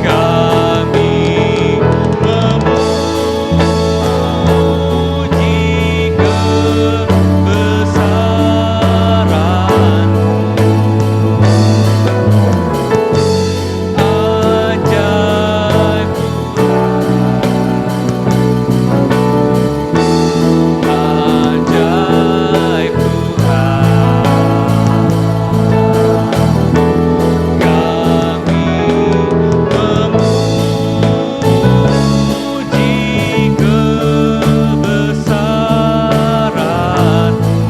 Kami memuji kebesaran-Mu, ajaib Tuhan, ajaib Tuhan. Kami memuji kebesaran-Mu,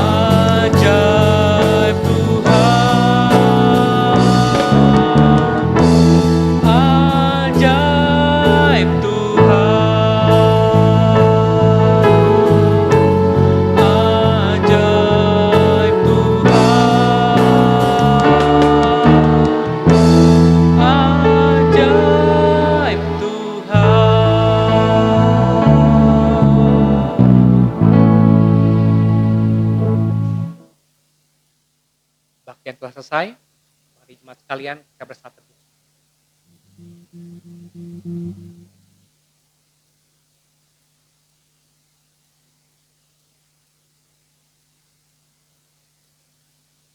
ajaib Tuhan, ajaib Tuhan, ajaib Tuhan. Baktian telah selesai. Mari jemaat sekalian kita bersatu.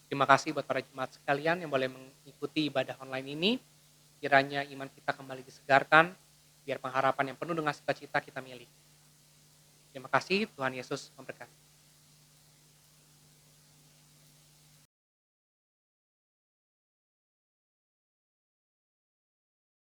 Terima kasih buat para jemaat sekalian yang boleh mengikuti ibadah online ini. Kiranya iman kita kembali disegarkan, biar pengharapan yang penuh dengan sukacita kita miliki. Terima kasih, Tuhan Yesus memberkati.